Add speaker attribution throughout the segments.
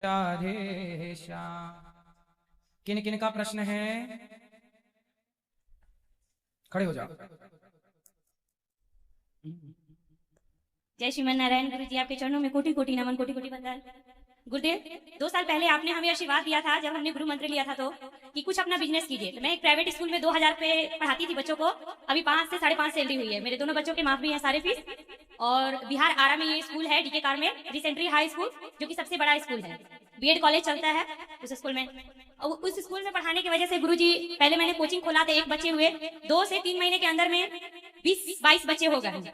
Speaker 1: राधे श्याम। किन किन का प्रश्न है? खड़े हो जाओ।
Speaker 2: जय श्रीमन नारायण। गुरु जी आपके चरणों में कोटि कोटि नमन, कोटि कोटि वंदन। गुरुदेव, 2 साल पहले आपने हमें आशीर्वाद दिया था जब हमने गुरु मंत्र लिया था तो कि कुछ अपना बिजनेस कीजिए। तो मैं एक प्राइवेट स्कूल में 2000 पे पढ़ाती थी बच्चों को। अभी 5 से 5.5 सैलरी हुई है। मेरे दोनों बच्चों के माफ भी है सारे फीस। और बिहार आरा में ये स्कूल है, डीके कार में, रिसेंट्री हाई स्कूल, जो कि सबसे बड़ा स्कूल है। बीएड कॉलेज चलता है उस स्कूल में। और उस स्कूल में पढ़ाने की वजह से गुरुजी, पहले मैंने कोचिंग खोला था, 1 बच्चे हुए, 2 से 3 महीने के अंदर में 20-22 बच्चे हो गए।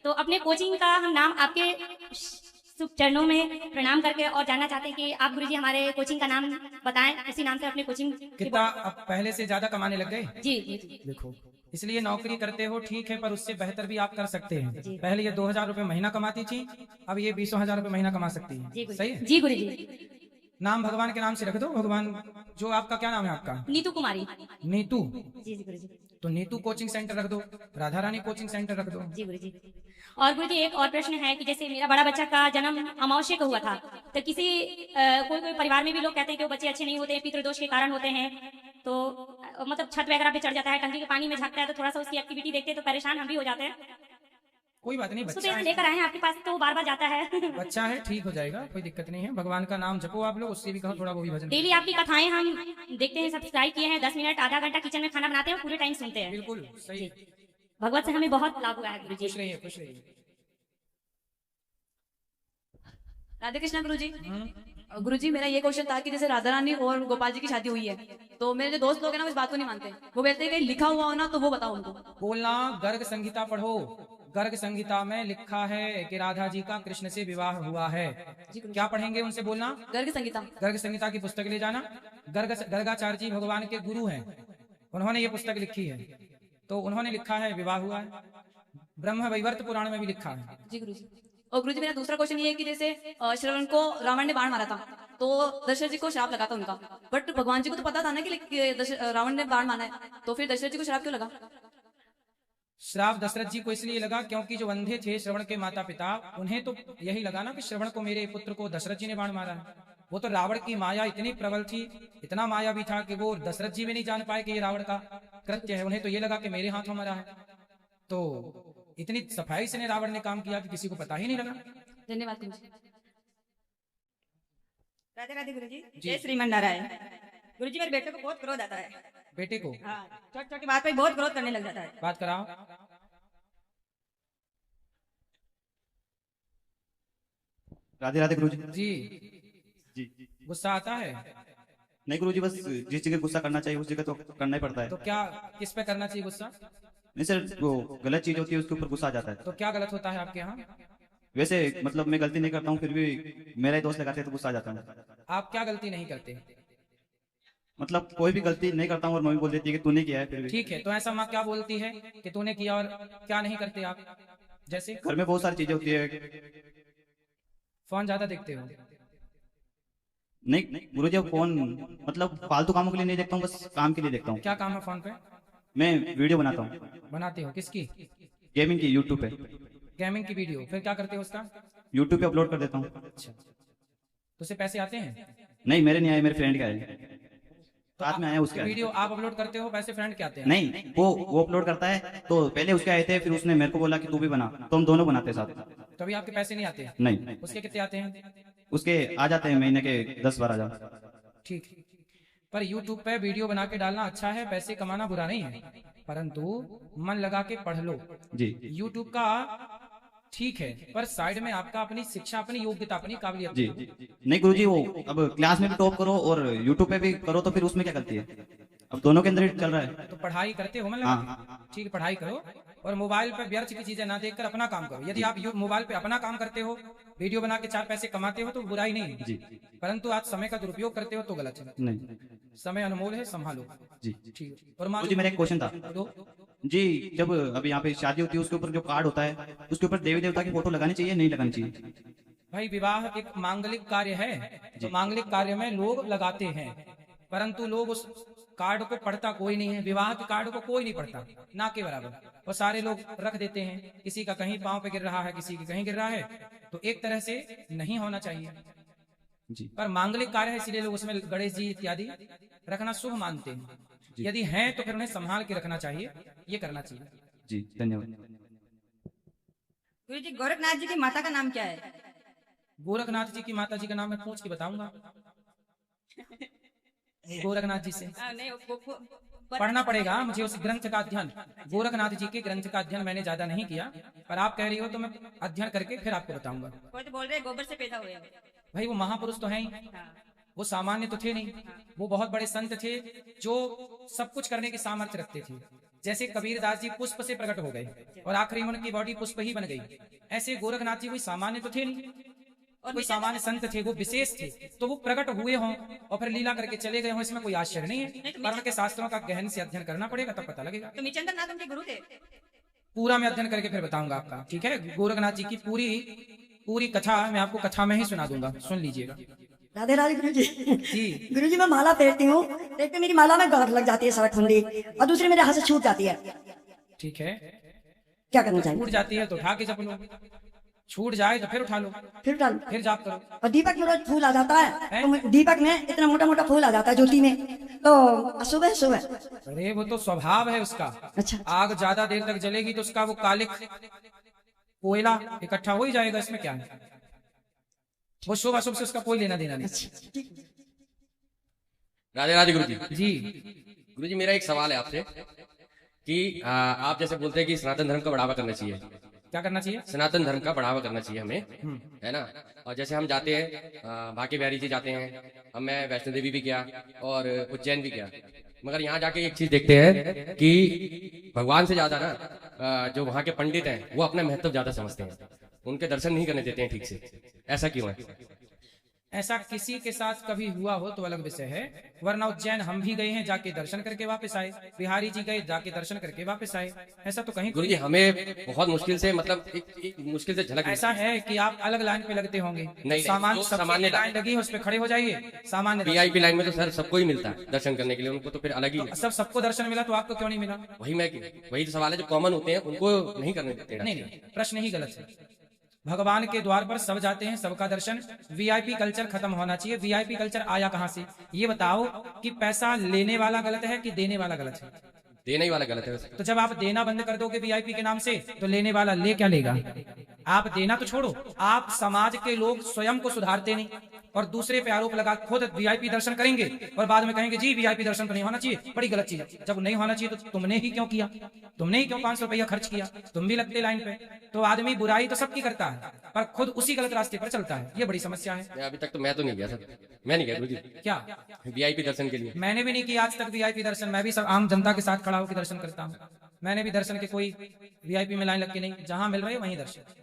Speaker 2: तो अपने कोचिंग का हम नाम आपके शुभ चरणों में प्रणाम करके और जानना चाहते हैं कि आप गुरुजी हमारे कोचिंग का नाम बताएं, उसी नाम से अपने कोचिंग
Speaker 1: कितना अब पहले से ज्यादा कमाने लग गए?
Speaker 2: जी जी।
Speaker 1: देखो, इसलिए नौकरी करते हो ठीक है, पर उससे बेहतर भी आप कर सकते हैं।
Speaker 2: जी।
Speaker 1: पहले ये 2000 रुपए महीना कमाती थी, अब ये 20,000 रुपए महीना कमा सकती
Speaker 2: जी
Speaker 1: है। सही है?
Speaker 2: जी गुरुजी।
Speaker 1: नाम भगवान के नाम से रख दो। भगवान जो आपका क्या नाम है आपका?
Speaker 2: नीतू कुमारी।
Speaker 1: नीतू।
Speaker 2: जी जी गुरुजी।
Speaker 1: तो नीतू कोचिंग सेंटर रख दो, राधा रानी कोचिंग सेंटर रख दो।
Speaker 2: जी गुरुजी। और गुरुजी एक और प्रश्न है कि जैसे मेरा बड़ा बच्चा का जन्म अमावस्या को हुआ था, तो किसी कोई कोई परिवार में भी लोग कहते हैं कि वो बच्चे अच्छे नहीं होते, पितृदोष के कारण होते हैं। तो मतलब छत वगैरह पे चढ़ जाता है, टंकी के पानी में झांकता है, तो थोड़ा सा उसकी एक्टिविटी देखते हैं तो परेशान हम भी हो जाते हैं।
Speaker 1: कोई बात नहीं,
Speaker 2: उसको तो
Speaker 1: बच्चा
Speaker 2: यहाँ
Speaker 1: है,
Speaker 2: लेकर आए हैं आपके पास, तो वो बार बार जाता है।
Speaker 1: बच्चा है, ठीक हो जाएगा, कोई दिक्कत नहीं है। भगवान का नाम जपो आप लोग, उससे भी कहो थोड़ा वो भी भजन।
Speaker 2: डेली आपकी कथाएं हम देखते हैं, सब्सक्राइब किए हैं, 10 मिनट आधा घंटा किचन में खाना बनाते हैं, पूरे टाइम सुनते हैं।
Speaker 1: बिल्कुल सही।
Speaker 2: भगवत से हमें बहुत लाभ हुआ है गुरुजी।
Speaker 1: खुश रहिए, खुश रहिए।
Speaker 3: राधे कृष्णा गुरुजी। गुरुजी, मेरा ये क्वेश्चन था कि जैसे राधा रानी और गोपाल जी की शादी हुई है, तो मेरे जो दोस्त लोग हैं ना, वो इस बात को नहीं मानते। वो कहते हैं कि लिखा हुआ हो ना तो वो बताओ उनको।
Speaker 1: बोलना, गर्ग संहिता पढ़ो। गर्ग संहिता में लिखा है कि राधा जी का कृष्ण से विवाह हुआ है। क्या पढ़ेंगे उनसे बोलना?
Speaker 3: गर्ग संगीता।
Speaker 1: गर्ग संहिता की पुस्तक ले जाना। गर्गाचार्य जी भगवान के गुरु हैं, उन्होंने ये पुस्तक लिखी है। तो उन्होंने लिखा है विवाह हुआ है। ब्रह्म वैवर्त पुराण में भी लिखा है।
Speaker 3: जी गुरुजी। और गुरुजी, मेरा दूसरा क्वेश्चन ये है कि जैसे श्रवण को रावण ने बाण मारा था, तो दशरथ जी को श्राप लगा था उनका। बट भगवान जी को तो पता था ना कि रावण ने बाण मारा है, तो फिर दशरथ जी को श्राप क्यों लगा?
Speaker 1: श्राप दशरथ जी को इसलिए लगा क्योंकि जो अंधे थे श्रवण के माता पिता, उन्हें तो यही लगा ना कि श्रवण को, मेरे पुत्र को दशरथ जी ने बाण मारा है। वो तो रावण की माया इतनी प्रबल थी, इतना माया भी था कि वो दशरथ जी भी नहीं जान पाए कि ये रावण का कृत्य है। उन्हें तो ये लगा कि मेरे हाथों मरा है। तो इतनी सफाई से रावण ने काम किया कि किसी को पता ही नहीं लगा।
Speaker 3: धन्यवाद गुरुजी।
Speaker 4: राधे राधे गुरुजी। जय श्रीमन नारायण। गुरुजी, मेरे बेटे को बहुत क्रोध आता है।
Speaker 1: बेटे को?
Speaker 4: हाँ, छोटी छोटी बात पे बहुत क्रोध करने लग जाता है।
Speaker 1: बात कराओ।
Speaker 5: राधे राधे गुरुजी।
Speaker 1: जी।
Speaker 5: जी।
Speaker 1: गुस्सा आता है?
Speaker 5: नहीं गुरुजी, बस जिस जगह गुस्सा करना चाहिए उस जगह तो करना ही पड़ता है।
Speaker 1: तो क्या, किस पे करना चाहिए गुस्सा?
Speaker 5: नहीं सर, वो गलत चीज होती है उसके ऊपर गुस्सा आ जाता है।
Speaker 1: तो क्या गलत होता है आपके यहाँ?
Speaker 5: वैसे मतलब मैं गलती नहीं करता हूँ, फिर भी मेरा ही दोस्त लगाते हैं तो गुस्सा आ जाता है।
Speaker 1: आप क्या गलती नहीं करते?
Speaker 5: मतलब कोई भी गलती नहीं करता हूँ और मम्मी बोल देती है कि तूने किया है, फिर भी।
Speaker 1: ठीक है, तो ऐसा माँ क्या बोलती है कि तूने किया, और क्या नहीं करते आप? जैसे
Speaker 5: घर में बहुत सारी चीजें होती है।
Speaker 1: फोन ज्यादा देखते हो?
Speaker 5: नहीं गुरुजी, अब फोन मतलब फालतू कामों के लिए नहीं देखता हूँ, बस काम के लिए देखता हूँ।
Speaker 1: क्या काम है फोन पे?
Speaker 5: मैं वीडियो बनाता हूँ।
Speaker 1: बनाते हो? किसकी?
Speaker 5: गेमिंग की, यूट्यूब पे।
Speaker 1: गेमिंग की वीडियो? फिर क्या करते हो उसका?
Speaker 5: यूट्यूब पे अपलोड कर देता हूँ।
Speaker 1: अच्छा, तो उसे पैसे आते हैं?
Speaker 5: नहीं, मेरे नहीं आए, मेरे फ्रेंड के आए,
Speaker 1: तो
Speaker 5: साथ में आया उसके आए।
Speaker 1: वीडियो आप अपलोड करते हो, पैसे फ्रेंड के आते हैं?
Speaker 5: नहीं, वो अपलोड करता है, तो पहले उसके आए थे, फिर उसने मेरे को बोला कि तू भी बना, तो हम दोनों बनाते हैं साथ।
Speaker 1: तो अभी आपके पैसे नहीं आते?
Speaker 5: नहीं,
Speaker 1: उसके कितने आते हैं?
Speaker 5: उसके आ जाते हैं महीने के 10-12 हजार।
Speaker 1: ठीक, पर YouTube पे वीडियो बना के डालना अच्छा है, पैसे कमाना बुरा नहीं है, परंतु मन लगा के पढ़ लो।
Speaker 5: जी।
Speaker 1: YouTube का ठीक है, पर साइड में आपका अपनी शिक्षा, अपनी योग्यता, अपनी काबिलियत।
Speaker 5: जी नहीं गुरुजी, वो अब क्लास में भी टॉप करो और यूट्यूब पे भी करो, तो फिर उसमें क्या गलती है? अब दोनों के अंदर ही चल रहा है।
Speaker 1: तो पढ़ाई करते हो मन लगा?
Speaker 5: हाँ।
Speaker 1: ठीक है, पढ़ाई करो और मोबाइल पे व्यर्थ की चीजें ना देखकर अपना काम करो। यदि आप मोबाइल पे अपना काम करते हो, वीडियो बना के 4 पैसे कमाते हो, तो बुराई नहीं है।
Speaker 5: जी।
Speaker 1: परंतु आज समय का दुरुपयोग करते हो तो गलत है।
Speaker 5: नहीं।
Speaker 1: समय अनमोल है, संभालो।
Speaker 5: जी।
Speaker 1: ठीक है। और
Speaker 5: गुरुजी, मेरा एक क्वेश्चन था जी, जब अभी यहाँ पे शादी होती है उसके ऊपर जो कार्ड होता है, उसके ऊपर देवी देवता की फोटो लगानी चाहिए, नहीं लगानी चाहिए?
Speaker 1: भाई, विवाह एक मांगलिक कार्य है, तो मांगलिक कार्य में लोग लगाते हैं, परंतु लोग उस कार्ड को पढ़ता कोई नहीं है। विवाह के कार्ड को कोई नहीं पढ़ता, ना के बराबर, और सारे लोग रख देते हैं। किसी का कहीं पांव पे गिर रहा है, किसी के कहीं गिर रहा है, तो एक तरह से नहीं होना चाहिए।
Speaker 5: जी
Speaker 1: पर मांगलिक कार्य है, इसीलिए लोग उसमें गणेश जी इत्यादि रखना शुभ मानते हैं।
Speaker 5: जी।
Speaker 1: यदि हैं तो फिर उन्हें संभाल के रखना चाहिए, ये करना चाहिए।
Speaker 5: जी धन्यवाद।
Speaker 4: गुरु जी गोरखनाथ जी की माता का नाम क्या है?
Speaker 1: गोरखनाथ जी की माता जी का नाम मैं पूछ के बताऊंगा गोरखनाथ जी से
Speaker 4: नहीं
Speaker 1: पढ़ना पड़ेगा मुझे उस ग्रंथ का अध्ययन। गोरखनाथ जी के ग्रंथ का अध्ययन मैंने ज्यादा नहीं किया, पर आप कह रही हो तो मैं अध्ययन करके फिर आपको बताऊंगा।
Speaker 4: कोई तो बोल रहे गोबर से पैदा हुए हो।
Speaker 1: भाई वो महापुरुष तो हैं ही,
Speaker 4: हाँ।
Speaker 1: वो सामान्य तो थे नहीं, वो बहुत बड़े संत थे जो सब कुछ करने की सामर्थ्य रखते थे। जैसे कबीरदास जी पुष्प से प्रकट हो गए और आखिरी में उनकी बॉडी पुष्प ही बन गई, ऐसे गोरखनाथ जी कोई सामान्य तो थे नहीं, और कोई सामान्य संत थे, वो विशेष थे। तो वो प्रकट हुए हों और फिर लीला करके चले गए हों, इसमें कोई आश्चर्य नहीं है। पर उनके शास्त्रों का गहन से अध्ययन करना पड़ेगा, तब पता लगेगा।
Speaker 4: तो मिचंदर नाथ उनके गुरु थे।
Speaker 1: पूरा मैं अध्ययन करके फिर बताऊंगा आपका, ठीक है। गोरखनाथ जी की पूरी कथा मैं आपको कथा में ही सुना दूंगा, सुन लीजिएगा।
Speaker 6: राधे राधे गुरु जी।
Speaker 1: जी
Speaker 6: गुरु जी मैं माला फेरती हूँ, एक तो मेरी माला में गांठ लग जाती है सड़क फंदी, और दूसरी मेरे हाथ से छूट जाती है,
Speaker 1: ठीक है।
Speaker 6: क्या करना चाहिए?
Speaker 1: छूट जाती है तो उठा के जप लो, छूट जाए तो फिर उठा लो,
Speaker 6: फिर डाल।
Speaker 1: फिर जाप करो।
Speaker 6: और दीपक में रोज फूल आ जाता है, तो दीपक में इतना मोटा मोटा फूल आ जाता है ज्योति में, तो सुबह सुबह।
Speaker 1: अरे वो तो स्वभाव है उसका।
Speaker 6: अच्छा
Speaker 1: आग ज्यादा देर तक जलेगी तो उसका वो कालिक कोयला इकट्ठा हो ही जाएगा, इसमें क्या है। वो शुभ अशुभ से उसका कोई लेना देना नहीं।
Speaker 7: राधे राधे गुरु जी।
Speaker 1: जी
Speaker 7: गुरु जी मेरा एक सवाल है आपसे कि आप जैसे बोलते हैं कि सनातन धर्म का बढ़ावा करना चाहिए,
Speaker 1: क्या करना चाहिए?
Speaker 7: सनातन धर्म का बढ़ावा करना चाहिए हमें, है ना। और जैसे हम जाते हैं बांके बिहारी जी जाते हैं, अब मैं वैष्णो देवी भी गया और उज्जैन भी गया, मगर यहाँ जाके एक चीज देखते हैं कि भगवान से ज्यादा ना जो वहाँ के पंडित हैं वो अपना महत्व ज्यादा समझते हैं, उनके दर्शन नहीं करने देते हैं ठीक से। ऐसा क्यों है?
Speaker 1: ऐसा किसी के साथ कभी हुआ हो तो अलग विषय है, वरना उज्जैन हम भी गए हैं, जाके दर्शन करके वापस आए। बिहारी जी गए, जाके दर्शन करके वापस आए। ऐसा तो कहीं
Speaker 7: गुरु जी हमें बहुत मुश्किल से मतलब एक मुश्किल से झलक
Speaker 1: ऐसा है कि आप अलग लाइन पे लगते होंगे।
Speaker 7: नहीं,
Speaker 1: सामान्य
Speaker 7: जो सामान्य
Speaker 1: लाइन लगी है उस पे खड़े हो जाइए। सामान्य
Speaker 7: वीआईपी लाइन में तो सर सबको ही मिलता है दर्शन करने के लिए, उनको तो फिर अलग ही है।
Speaker 1: सब सबको दर्शन मिला तो आपको क्यों नहीं मिला?
Speaker 7: वही तो सवाल है, जो कॉमन होते हैं उनको नहीं करने देते।
Speaker 1: नहीं, प्रश्न ही गलत है। भगवान के द्वार पर सब जाते हैं, सबका दर्शन। वीआईपी कल्चर खत्म होना चाहिए। वीआईपी कल्चर आया कहाँ से? ये बताओ कि पैसा लेने वाला गलत है कि देने वाला गलत है?
Speaker 7: देने ही वाला गलत है।
Speaker 1: तो जब आप देना बंद कर दोगे वीआईपी के नाम से, तो लेने वाला ले क्या लेगा? आप देना तो छोड़ो, आप समाज के लोग स्वयं को सुधारते नहीं और दूसरे पे आरोप लगा खुद वीआईपी दर्शन करेंगे और बाद में कहेंगे जी वीआईपी दर्शन तो नहीं होना चाहिए, बड़ी गलत चीज है। जब नहीं होना चाहिए तो तुमने ही क्यों किया? तुमने ही क्यों 500 रुपया खर्च किया? तुम भी लगते लाइन पे। तो आदमी बुराई तो सबकी करता है पर खुद उसी गलत रास्ते पर चलता है, ये बड़ी समस्या है।
Speaker 7: अभी तक तो मैं तो नहीं गया सर, मैं नहीं गया गुरु जी।
Speaker 1: क्या?
Speaker 7: वीआईपी दर्शन के लिए
Speaker 1: मैंने भी नहीं किया आज तक वीआईपी दर्शन। मैं भी सब आम जनता के साथ खड़ा होकर दर्शन करता हूँ। मैंने भी दर्शन के कोई वीआईपी में लाइन लग के नहीं, जहां मिल रहे वहीं दर्शन।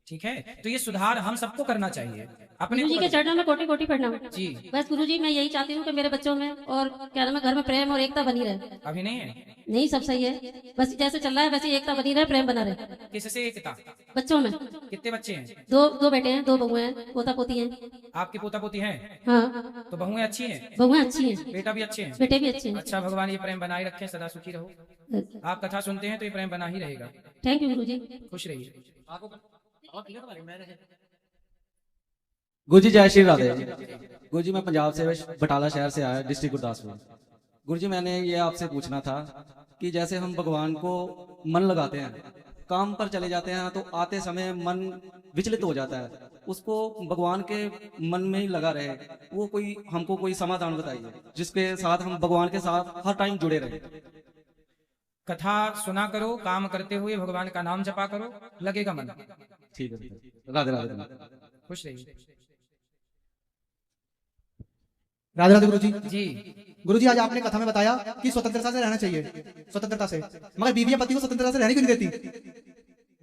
Speaker 1: ठीक है, तो ये सुधार हम सबको करना चाहिए अपने
Speaker 8: गुरु जी के चरणों में कोटि कोटि प्रणाम।
Speaker 1: जी
Speaker 8: बस गुरु जी मैं यही चाहती हूँ कि मेरे बच्चों में और क्या नाम है घर में प्रेम और एकता बनी रहे।
Speaker 1: अभी नहीं है?
Speaker 8: नहीं सब सही है, बस जैसे चल रहा है वैसे एकता बनी रहे, प्रेम बना रहे
Speaker 1: किससे एकता?
Speaker 8: बच्चों में।
Speaker 1: कितने बच्चे हैं?
Speaker 8: दो बेटे हैं, 2 बहुएं हैं, पोता पोती हैं।
Speaker 1: आपके पोता पोती हैं?
Speaker 8: हाँ
Speaker 1: तो बहुएं अच्छी हैं,
Speaker 8: बहुएं अच्छी हैं,
Speaker 1: बेटा भी अच्छे हैं।
Speaker 8: बेटे भी अच्छे हैं।
Speaker 1: अच्छा, भगवान ये प्रेम बनाए रखें, सदा सुखी रहो। आप कथा सुनते हैं तो ये प्रेम बना ही रहेगा।
Speaker 8: थैंक यू गुरु जी।
Speaker 1: खुश रहिए।
Speaker 9: गुरु जी जय श्री राधे। गुरु जी मैं पंजाब से बटाला शहर से आया, डिस्ट्रिक्ट गुरदासपुर। गुरु जी मैंने ये आपसे पूछना था कि जैसे हम भगवान को मन लगाते हैं, काम पर चले जाते हैं तो आते समय मन विचलित हो जाता है, उसको भगवान के मन में ही लगा रहे, वो कोई हमको कोई समाधान बताइए जिसके साथ हम भगवान के साथ हर टाइम जुड़े रहे।
Speaker 1: कथा सुना करो, काम करते हुए भगवान का नाम जपा करो, लगेगा मन।
Speaker 9: ठीक है, राधे राधे।
Speaker 1: खुश रहिए।
Speaker 10: राधे राधे गुरु जी।
Speaker 1: जी
Speaker 10: गुरु जी आज आपने कथा में बताया कि स्वतंत्रता से रहना चाहिए, स्वतंत्रता से, मगर बीवियां पति को स्वतंत्रता से रहने क्यों नहीं देती?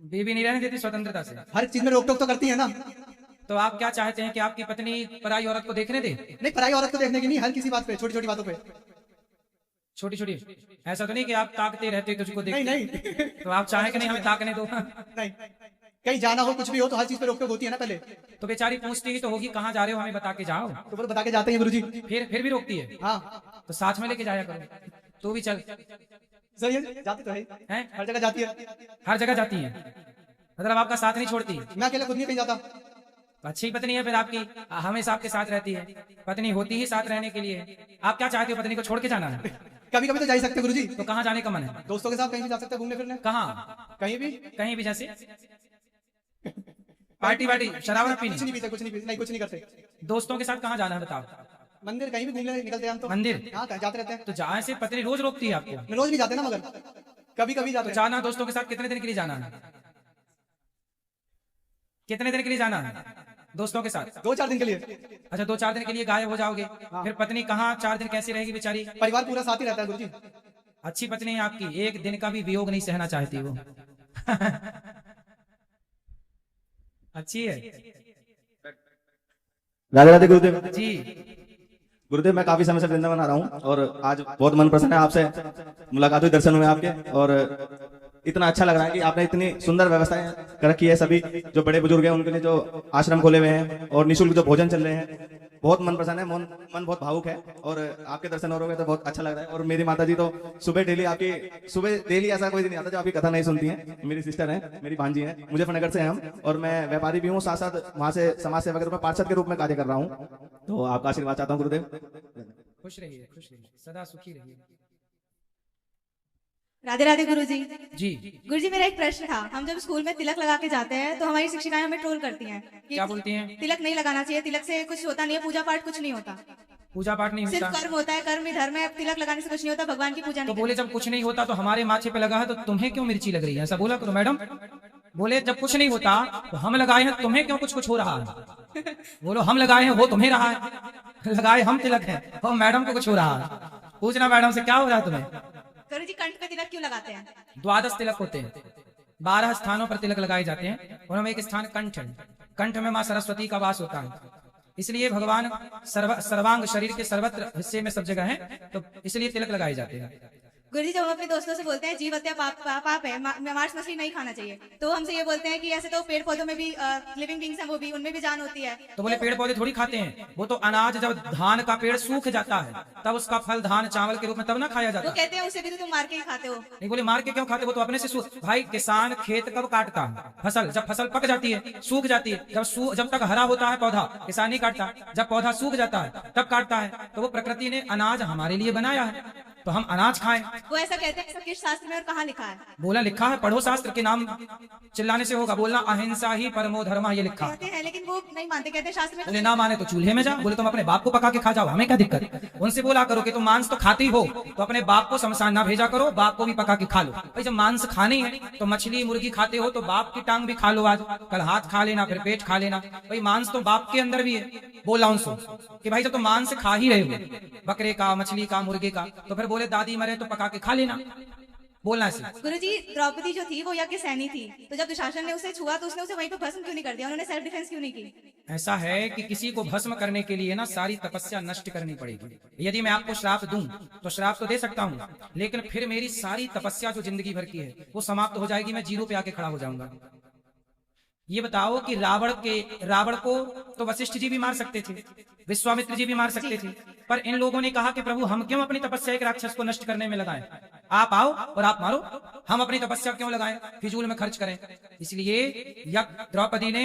Speaker 1: बीवी नहीं रहने देती स्वतंत्रता से?
Speaker 10: हर चीज में रोक टोक तो करती है ना।
Speaker 1: तो आप क्या चाहते हैं कि आपकी पत्नी पराई औरत को देखने दे?
Speaker 10: नहीं, पराई औरत को देखने की नहीं, हर किसी बात पे, छोटी छोटी बातों पे।
Speaker 1: छोटी छोटी ऐसा तो नहीं कि आप ताकते रहते तुझको देखते?
Speaker 10: नहीं नहीं।
Speaker 1: तो आप चाहें कि नहीं हमें ताकने दो?
Speaker 10: नहीं, कहीं जाना हो कुछ भी हो तो हर चीज पे रोक टोक होती है ना पहले।
Speaker 1: तो बेचारी पूछती ही तो होगी कहाँ जा रहे हो, हमें बता के जाओ।
Speaker 10: तो बोलो बता के जाते हैं गुरु जी।
Speaker 1: फिर भी रोकती है?
Speaker 10: हाँ।
Speaker 1: तो साथ में लेके जाया करो, तू भी चल।
Speaker 10: सर ये जाती तो है, हर जगह जाती है।
Speaker 1: हर जगह जाती है मतलब आपका साथ नहीं छोड़ती?
Speaker 10: मैं अकेला खुद नहीं कहीं जाता।
Speaker 1: तो अच्छी पत्नी है फिर आपकी, हमेशा आपके साथ रहती है। पत्नी होती ही साथ रहने के लिए। आप क्या चाहते हो, पत्नी को छोड़ के जाना है?
Speaker 10: कभी कभी तो जा ही सकते गुरुजी।
Speaker 1: तो कहाँ जाने का मन है?
Speaker 10: दोस्तों के साथ कहीं भी जा सकते हैं घूमने फिरने।
Speaker 1: कहाँ?
Speaker 10: कहीं भी।
Speaker 1: कहीं भी जैसे पार्टी वार्टी, शराब
Speaker 10: कुछ नहीं पीते, कुछ नहीं पीते, नहीं कुछ नहीं करते।
Speaker 1: दोस्तों के साथ कहाँ जाना है बताओ?
Speaker 10: मंदिर कहीं भी घूमने निकलते हैं हम तो।
Speaker 1: मंदिर?
Speaker 10: हाँ जाते रहते हैं।
Speaker 1: तो जहाँ से पत्नी रोज रोकती है आपको?
Speaker 10: रोज नहीं जाते ना, मगर कभी कभी जाते
Speaker 1: तो
Speaker 10: हैं।
Speaker 1: जाना दोस्तों के साथ कितने दिन के लिए जाना है? कितने दिन के लिए जाना है दोस्तों के साथ?
Speaker 10: 2-4 दिन के लिए।
Speaker 1: अच्छा 2-4 दिन के लिए गायब हो जाओगे। फिर पत्नी कहाँ 4 दिन कैसे रहेगी बेचारी?
Speaker 10: परिवार पूरा साथ ही रहता है गुरुजी।
Speaker 1: अच्छी पत्नी है आपकी, एक दिन का भी वियोग नहीं सहना चाहती वो। अच्छी है।
Speaker 11: राधे राधे गुरुदेव
Speaker 1: जी।
Speaker 11: गुरुदेव, मैं काफी समय से वृंदावन आ रहा हूँ और आज बहुत मन प्रसन्न है, आपसे मुलाकात हुई, दर्शन हुए आपके, और इतना अच्छा लग रहा है कि आपने इतनी सुंदर व्यवस्थाएं कर रखी है। सभी जो बड़े बुजुर्ग हैं उनके लिए जो आश्रम खोले हुए हैं और निःशुल्क जो भोजन चल रहे हैं, बहुत मन प्रसन्न है, मन बहुत भावुक है, और आपके दर्शन हो रहे तो बहुत अच्छा लग रहा है। और मेरी माता जी तो सुबह डेली ऐसा कोई दिन नहीं आता जो आपकी कथा नहीं सुनती है। मेरी सिस्टर है, मेरी भांजी है, मुजफ्फरनगर से हैं हम, और मैं व्यापारी भी हूँ, साथ साथ वहाँ से समाज सेवा के रूप में पार्षद के रूप में कार्य कर रहा हूँ। तो आपका आशीर्वाद चाहता हूँ गुरुदेव।
Speaker 1: खुश रहिए, सदा सुखी रहिए।
Speaker 12: राधे राधे गुरुजी।
Speaker 1: जी।
Speaker 12: गुरुजी, मेरा एक प्रश्न था। हम जब स्कूल में तिलक लगा के जाते हैं तो हमारी शिक्षिकाएं हमें ट्रोल करती हैं।
Speaker 1: क्या बोलती हैं?
Speaker 12: तिलक नहीं लगाना चाहिए, तिलक से कुछ होता नहीं है, पूजा पाठ कुछ नहीं होता।
Speaker 1: पूजा पाठ नहीं होता,
Speaker 12: सिर्फ कर्म होता है, कर्म ही धर्म है, तिलक लगाने से कुछ नहीं होता, भगवान की पूजा
Speaker 1: तो
Speaker 12: नहीं
Speaker 1: बोले जब कुछ नहीं होता तो हमारे माथे पे लगा है तो तुम्हें क्यों मिर्ची लग रही है, ऐसा बोला करो मैडम। बोले जब कुछ नहीं होता तो हम लगाए हैं, तुम्हें क्यों कुछ हो रहा है? बोलो हम लगाए हैं, वो तुम्हें रहा है, लगाए हम तिलक है और मैडम को कुछ हो रहा है। पूछना मैडम से क्या हो रहा है तुम्हें।
Speaker 12: गुरुजी, कंठ पे तिलक क्यों लगाते हैं?
Speaker 1: 12 तिलक होते हैं, 12 स्थानों पर तिलक लगाए जाते हैं, उनमें एक स्थान कंठ है। कंठ में माँ सरस्वती का वास होता है, इसलिए भगवान सर्वांग शरीर के सर्वत्र हिस्से में सब जगह है, तो इसलिए तिलक लगाए जाते हैं।
Speaker 12: गुरुजी, जब हम अपने दोस्तों से बोलते हैं जीव हत्या पाप है, मांस मछली नहीं खाना चाहिए, तो हमसे ये बोलते हैं कि ऐसे तो पेड़ पौधों में भी लिविंग बींग्स हैं, वो भी उनमें भी जान होती है।
Speaker 1: तो बोले पेड़ पौधे थोड़ी खाते हैं, वो तो अनाज जब धान का पेड़ सूख जाता है तब उसका फल धान चावल के रूप में तब ना खाया जाता
Speaker 12: वो कहते हैं उसे भी तो तुम मार के ही खाते हो।
Speaker 1: नहीं, बोले मार के क्यों खाते, वो तो अपने से भाई किसान खेत कब काटता है? फसल जब फसल पक जाती है, सूख जाती है, जब तक हरा होता है पौधा किसान नहीं काटता, जब पौधा सूख जाता है तब काटता है। तो वो प्रकृति ने अनाज हमारे लिए बनाया है, तो हम अनाज खाएं।
Speaker 12: वो ऐसा कहते हैं, किस शास्त्र में और कहाँ लिखा है?
Speaker 1: बोला लिखा है, पढ़ो शास्त्र के नाम चिल्लाने से होगा, बोलना अहिंसा ही परमो धर्म, ये लिखा
Speaker 12: कहते हैं, लेकिन वो नहीं मानते, कहते हैं शास्त्र में।
Speaker 1: बोले ना माने तो चूल्हे में जा, बोले तुम अपने बाप को पका के खा जाओ, हमें क्या दिक्कत। उनसे बोला करो कि तुम मांस तो खाती हो तो अपने बाप को शमशान ना भेजा करो, बाप को भी पका के खा लो। भाई जब मांस खानी है तो मछली मुर्गी खाते हो तो बाप की टांग भी खा लो, आज कल हाथ खा लेना, फिर पेट खा लेना। भाई मांस तो बाप के अंदर भी है। बोला उनसे कि भाई जब तुम मांस खा ही रहे हो, बकरे का, मछली का, मुर्गे का, तो फिर बोले दादी मरे तो पका के खा लेना। बोलना से
Speaker 12: गुरुजी, द्रौपदी जो थी वो यज्ञ सैनी थी, तो जब दुशासन ने उसे छुआ तो उसने उसे वहीं पे भस्म क्यों नहीं कर दिया? उन्होंने सेल्फ डिफेंस क्यों नहीं की?
Speaker 1: ऐसा है कि किसी को भस्म करने के लिए ना सारी तपस्या नष्ट करनी पड़ेगी। यदि मैं आपको श्राप दूं तो श्राप तो दे सकता हूं, लेकिन फिर मेरी सारी तपस्या जो जिंदगी भर की है वो समाप्त हो जाएगी, मैं जीरो पे आके खड़ा हो जाऊंगा। ये बताओ कि रावण को तो वशिष्ठ जी भी मार सकते थे, विश्वामित्र जी भी मार सकते थे, पर इन लोगों ने कहा कि प्रभु हम क्यों अपनी तपस्या एक राक्षस को नष्ट करने में लगाएं? आप आओ और आप मारो, हम अपनी तपस्या क्यों लगाएं, फिजूल में खर्च करें। इसलिए द्रौपदी ने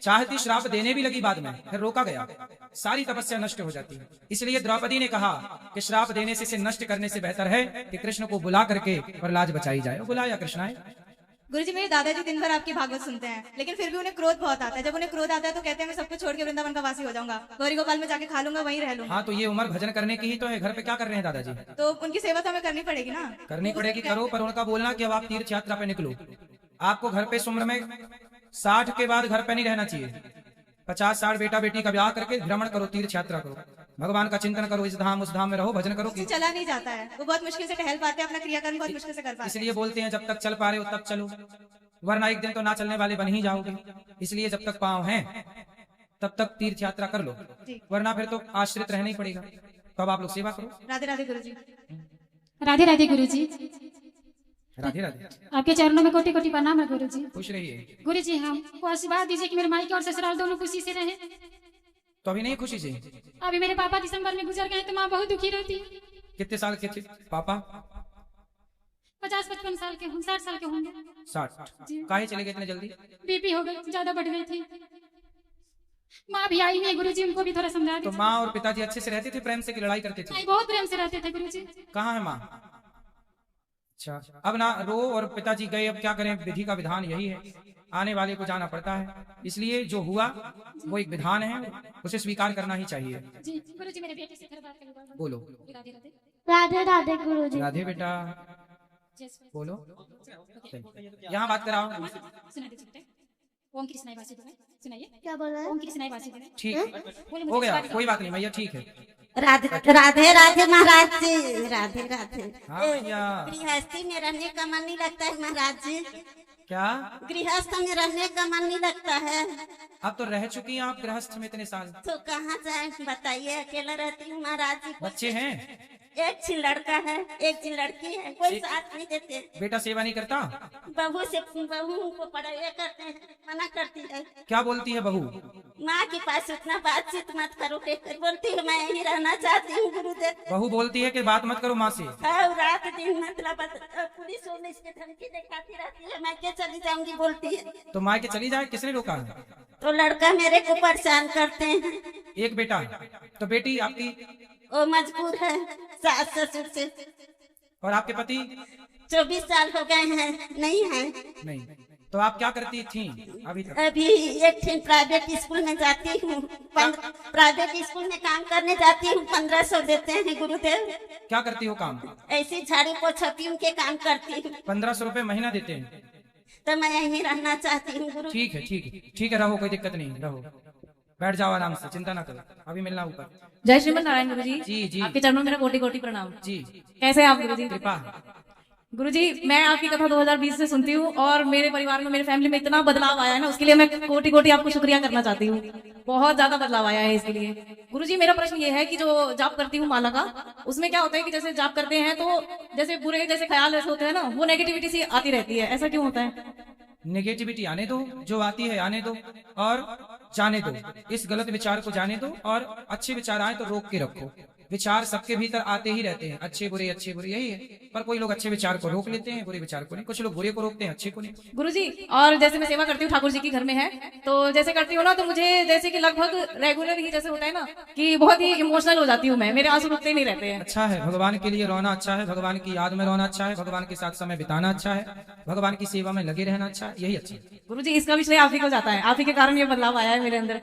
Speaker 1: चाहती श्राप देने भी लगी, बाद में फिर रोका गया, सारी तपस्या नष्ट हो जाती है। इसलिए द्रौपदी ने कहा कि श्राप देने से, नष्ट करने से बेहतर है कि कृष्ण को बुला करके प्रहलाद बचाई जाए। बुलाया कृष्ण आए।
Speaker 12: गुरुजी, मेरे दादाजी दिन भर आपकी भागवत सुनते हैं, लेकिन फिर भी उन्हें क्रोध बहुत आता है। जब उन्हें क्रोध आता है तो कहते हैं मैं सब कुछ छोड़ के वृंदावन का वासी हो जाऊंगा, गौरी गोपाल में जाके खा लूंगा, वहीं रह लूंगा।
Speaker 1: हाँ, तो ये उम्र भजन करने की ही तो है, घर पे क्या कर रहे हैं दादाजी?
Speaker 12: तो उनकी सेवा तो हमें करनी पड़ेगी ना।
Speaker 1: करनी पड़ेगी, करो, पर उनका बोलना कि अब आप तीर्थ यात्रा पे निकलो। आपको घर पे इस उम्र में 60 के बाद घर पे नहीं रहना चाहिए। 50-60 बेटा बेटी का ब्याह करके भ्रमण करो, तीर्थ यात्रा करो, भगवान का चिंतन करो, इस धाम उस धाम में रहो, भजन करो।
Speaker 12: चला नहीं जाता है, वो बहुत मुश्किल से टहल पाते हैं, अपना क्रियाकर्म बहुत मुश्किल से कर पाते हैं।
Speaker 1: इसलिए बोलते हैं जब तक चल पा रहे हो तब चलो, वरना एक दिन तो ना चलने वाले बन ही जाओगे। इसलिए जब तक पांव हैं तब तक तीर्थ यात्रा कर लो, वरना फिर तो आश्रित रहना ही पड़ेगा। तो अब आप लोग सेवा करो।
Speaker 12: राधे राधे गुरुजी।
Speaker 8: राधे राधे गुरुजी।
Speaker 1: राधे राधे।
Speaker 8: आपके चरणों में कोटि कोटि प्रणाम है गुरुजी।
Speaker 1: खुश रहिए
Speaker 8: गुरुजी, हमको आशीर्वाद दीजिए कि मेरे मायके और ससुराल दोनों खुशी से रहे।
Speaker 1: तो अभी नहीं खुशी से?
Speaker 8: अभी मेरे पापा दिसंबर में गुजर गए तो माँ बहुत दुखी रहती।
Speaker 1: कितने साल के थे पापा?
Speaker 8: 50-55 साल के, 60 साल के होंगे।
Speaker 1: 60? काहे चले गए इतने जल्दी?
Speaker 8: बीपी हो गई, ज्यादा बढ़ गई थी। माँ भी आई हुई है गुरुजी, उनको भी थोड़ा समझा
Speaker 1: तो
Speaker 8: दीजिए।
Speaker 1: माँ और पिताजी अच्छे से रहते थे, प्रेम से कि लड़ाई करते थे?
Speaker 8: नहीं, बहुत प्रेम से रहते थे गुरुजी।
Speaker 1: कहाँ है माँ? अच्छा, अब ना रो, और पिताजी गए, अब क्या करें, विधि का विधान यही है, आने वाले को जाना पड़ता है, इसलिए जो हुआ वो एक विधान है, उसे स्वीकार करना ही चाहिए।
Speaker 8: जी गुरुजी, मेरे बेटे से थोड़ा बात करें।
Speaker 1: बोलो।
Speaker 8: राधे राधे।
Speaker 13: राधे राधे गुरुजी।
Speaker 1: राधे बेटा, बोलो, यहाँ बात कराओ।
Speaker 8: सुना दीजिए। ओम कृष्णाय वासुदेवाय, सुनाइए।
Speaker 13: क्या बोल रहे हैं?
Speaker 8: ओम कृष्णाय वासुदेवाय।
Speaker 1: ठीक, हो गया, कोई बात नहीं भैया, ठीक है।
Speaker 13: राधे राधे राधे महाराज जी, राधे राधे।
Speaker 1: हाँ भैया।
Speaker 13: गृहस्थी में रहने का मन नहीं लगता है महाराज जी।
Speaker 1: क्या?
Speaker 13: गृहस्थ में रहने का मन नहीं लगता है।
Speaker 1: अब तो रह चुकी हैं आप गृहस्थ में इतने साल।
Speaker 13: तो कहाँ जाए बताइए, अकेला रहती हूँ महाराज जी।
Speaker 1: बच्चे हैं?
Speaker 13: एक छी लड़का है, एक छी लड़की है, कोई साथ नहीं देते।
Speaker 1: बेटा सेवा नहीं करता?
Speaker 13: बहू को पढ़ाई करते हैं, मना करती है।
Speaker 1: क्या बोलती है बहू?
Speaker 13: माँ के पास उतना बातचीत मत करो, बोलती है मैं यही रहना चाहती हूँ गुरुदेव।
Speaker 1: बहू बोलती है कि बात मत करो माँ से?
Speaker 13: हाँ, रात दिन मतलब पुलिस पुलिस के धमकी दिखाती रहती है, मैं क्या चली जाऊंगी बोलती है।
Speaker 1: तो माँ के चली जाए, किसने रोका?
Speaker 13: तो लड़का मेरे को परेशान करते हैं।
Speaker 1: एक बेटा, तो बेटी आपकी?
Speaker 13: वो मजबूर है सास ससुर से।
Speaker 1: और आपके पति?
Speaker 13: 24 साल हो गए हैं, नहीं है।
Speaker 1: नहीं, तो आप क्या करती थी अभी तक?
Speaker 13: अभी एक प्राइवेट स्कूल में जाती हूँ, प्राइवेट स्कूल में काम करने जाती हूँ, 1500 देते हैं गुरुदेव।
Speaker 1: क्या करती हो काम?
Speaker 13: ऐसी झाड़ू पोछती हूँ के काम करती हूँ।
Speaker 1: 1500 रुपए महीना देते हैं?
Speaker 13: तो मैं यहीं रहना चाहती हूँ गुरु।
Speaker 1: ठीक है, ठीक है, ठीक है, रहो, कोई दिक्कत नहीं, रहो, बैठ जाओ आराम से, चिंता ना करो, अभी मिलना ऊपर।
Speaker 3: जय श्रीमन नारायण गुरुजी।
Speaker 1: जी जी।
Speaker 3: आपके चरणों में मेरा कोटि कोटि प्रणाम।
Speaker 1: जी।
Speaker 3: कैसे हैं आप गुरुजी?
Speaker 1: कृपा।
Speaker 3: गुरुजी, मैं आपकी कथा 2020 से सुनती हूँ और मेरे परिवार में, मेरे फैमिली में इतना बदलाव आया है ना, उसके लिए मैं कोटि कोटि आपको शुक्रिया करना चाहती हूँ। बहुत ज्यादा बदलाव आया है इसके लिए। गुरुजी, मेरा प्रश्न ये है कि जो जाप करती हूँ माला का, उसमें क्या होता है कि जैसे जाप करते हैं तो जैसे बुरे जैसे ख्याल ऐसे होते हैं ना, वो नेगेटिविटी सी आती रहती है, ऐसा क्यों होता है?
Speaker 1: नेगेटिविटी आने दो, जो आती है आने दो और जाने दो, इस गलत विचार को जाने दो, और अच्छे विचार आए तो रोक के रखो। विचार सबके भीतर आते ही रहते हैं, अच्छे बुरे यही है, पर कोई लोग अच्छे विचार को रोक लेते हैं, बुरे विचार को नहीं, कुछ लोग बुरे को रोकते हैं, अच्छे को नहीं।
Speaker 3: गुरुजी, और जैसे मैं सेवा करती हूँ, ठाकुर जी की घर में है, तो जैसे करती हूँ ना, तो मुझे जैसे कि लगभग रेगुलर ही जैसे होता है ना कि बहुत ही इमोशनल हो जाती हूँ मैं, मेरे आंसू रुकते नहीं रहते हैं।
Speaker 1: अच्छा है, भगवान के लिए रोना अच्छा है, भगवान की याद में रोना अच्छा है, भगवान के साथ समय बिताना अच्छा है, भगवान की सेवा में लगे रहना अच्छा है, यही अच्छा है।
Speaker 3: गुरुजी, इसका भी श्रेय आप ही को जाता है, आप ही के कारण ये बदलाव आया है मेरे अंदर।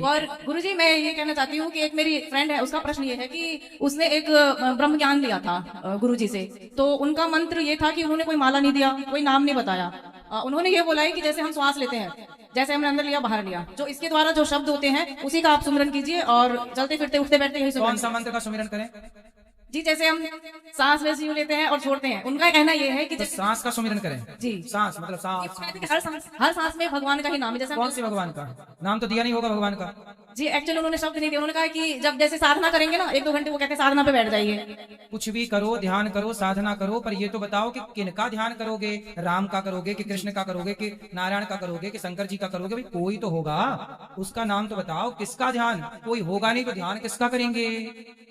Speaker 3: और गुरुजी, मैं ये कहना चाहती हूँ कि एक मेरी फ्रेंड है, उसका प्रश्न ये है कि उसने एक ब्रह्म ज्ञान लिया था गुरुजी से, तो उनका मंत्र ये था कि उन्होंने कोई माला नहीं दिया, कोई नाम नहीं बताया, उन्होंने ये बोला है कि जैसे हम श्वास लेते हैं, जैसे हमने अंदर लिया बाहर लिया, जो इसके द्वारा जो शब्द होते हैं उसी का आप सुमिरन कीजिए, और चलते फिरते उठते बैठते यही
Speaker 1: कौन सा मंत्र का सुमिरन करें?
Speaker 3: जी, जैसे हम सांस वैसे यूं लेते हैं और छोड़ते हैं, उनका कहना ये है कि
Speaker 1: तो सांस का सुमिरन करें। जी, सांस मतलब सांस,
Speaker 3: हर सांस में भगवान का ही नाम है। जैसे
Speaker 1: कौन से भगवान का नाम? तो दिया नहीं होगा भगवान का।
Speaker 3: जी, एक्चुअली उन्होंने शब्द नहीं दिया, उन्होंने कहा कि जब जैसे साधना करेंगे ना 1-2 घंटे, वो कहते हैं साधना पे बैठ जाइए।
Speaker 1: कुछ भी करो, ध्यान करो, साधना करो, पर ये तो बताओ कि किनका ध्यान करोगे? राम का करोगे कि कृष्ण का करोगे कि नारायण का करोगे कि शंकर जी का करोगे? भाई कोई तो होगा, उसका नाम तो बताओ, किसका ध्यान? कोई होगा नहीं तो ध्यान किसका करेंगे?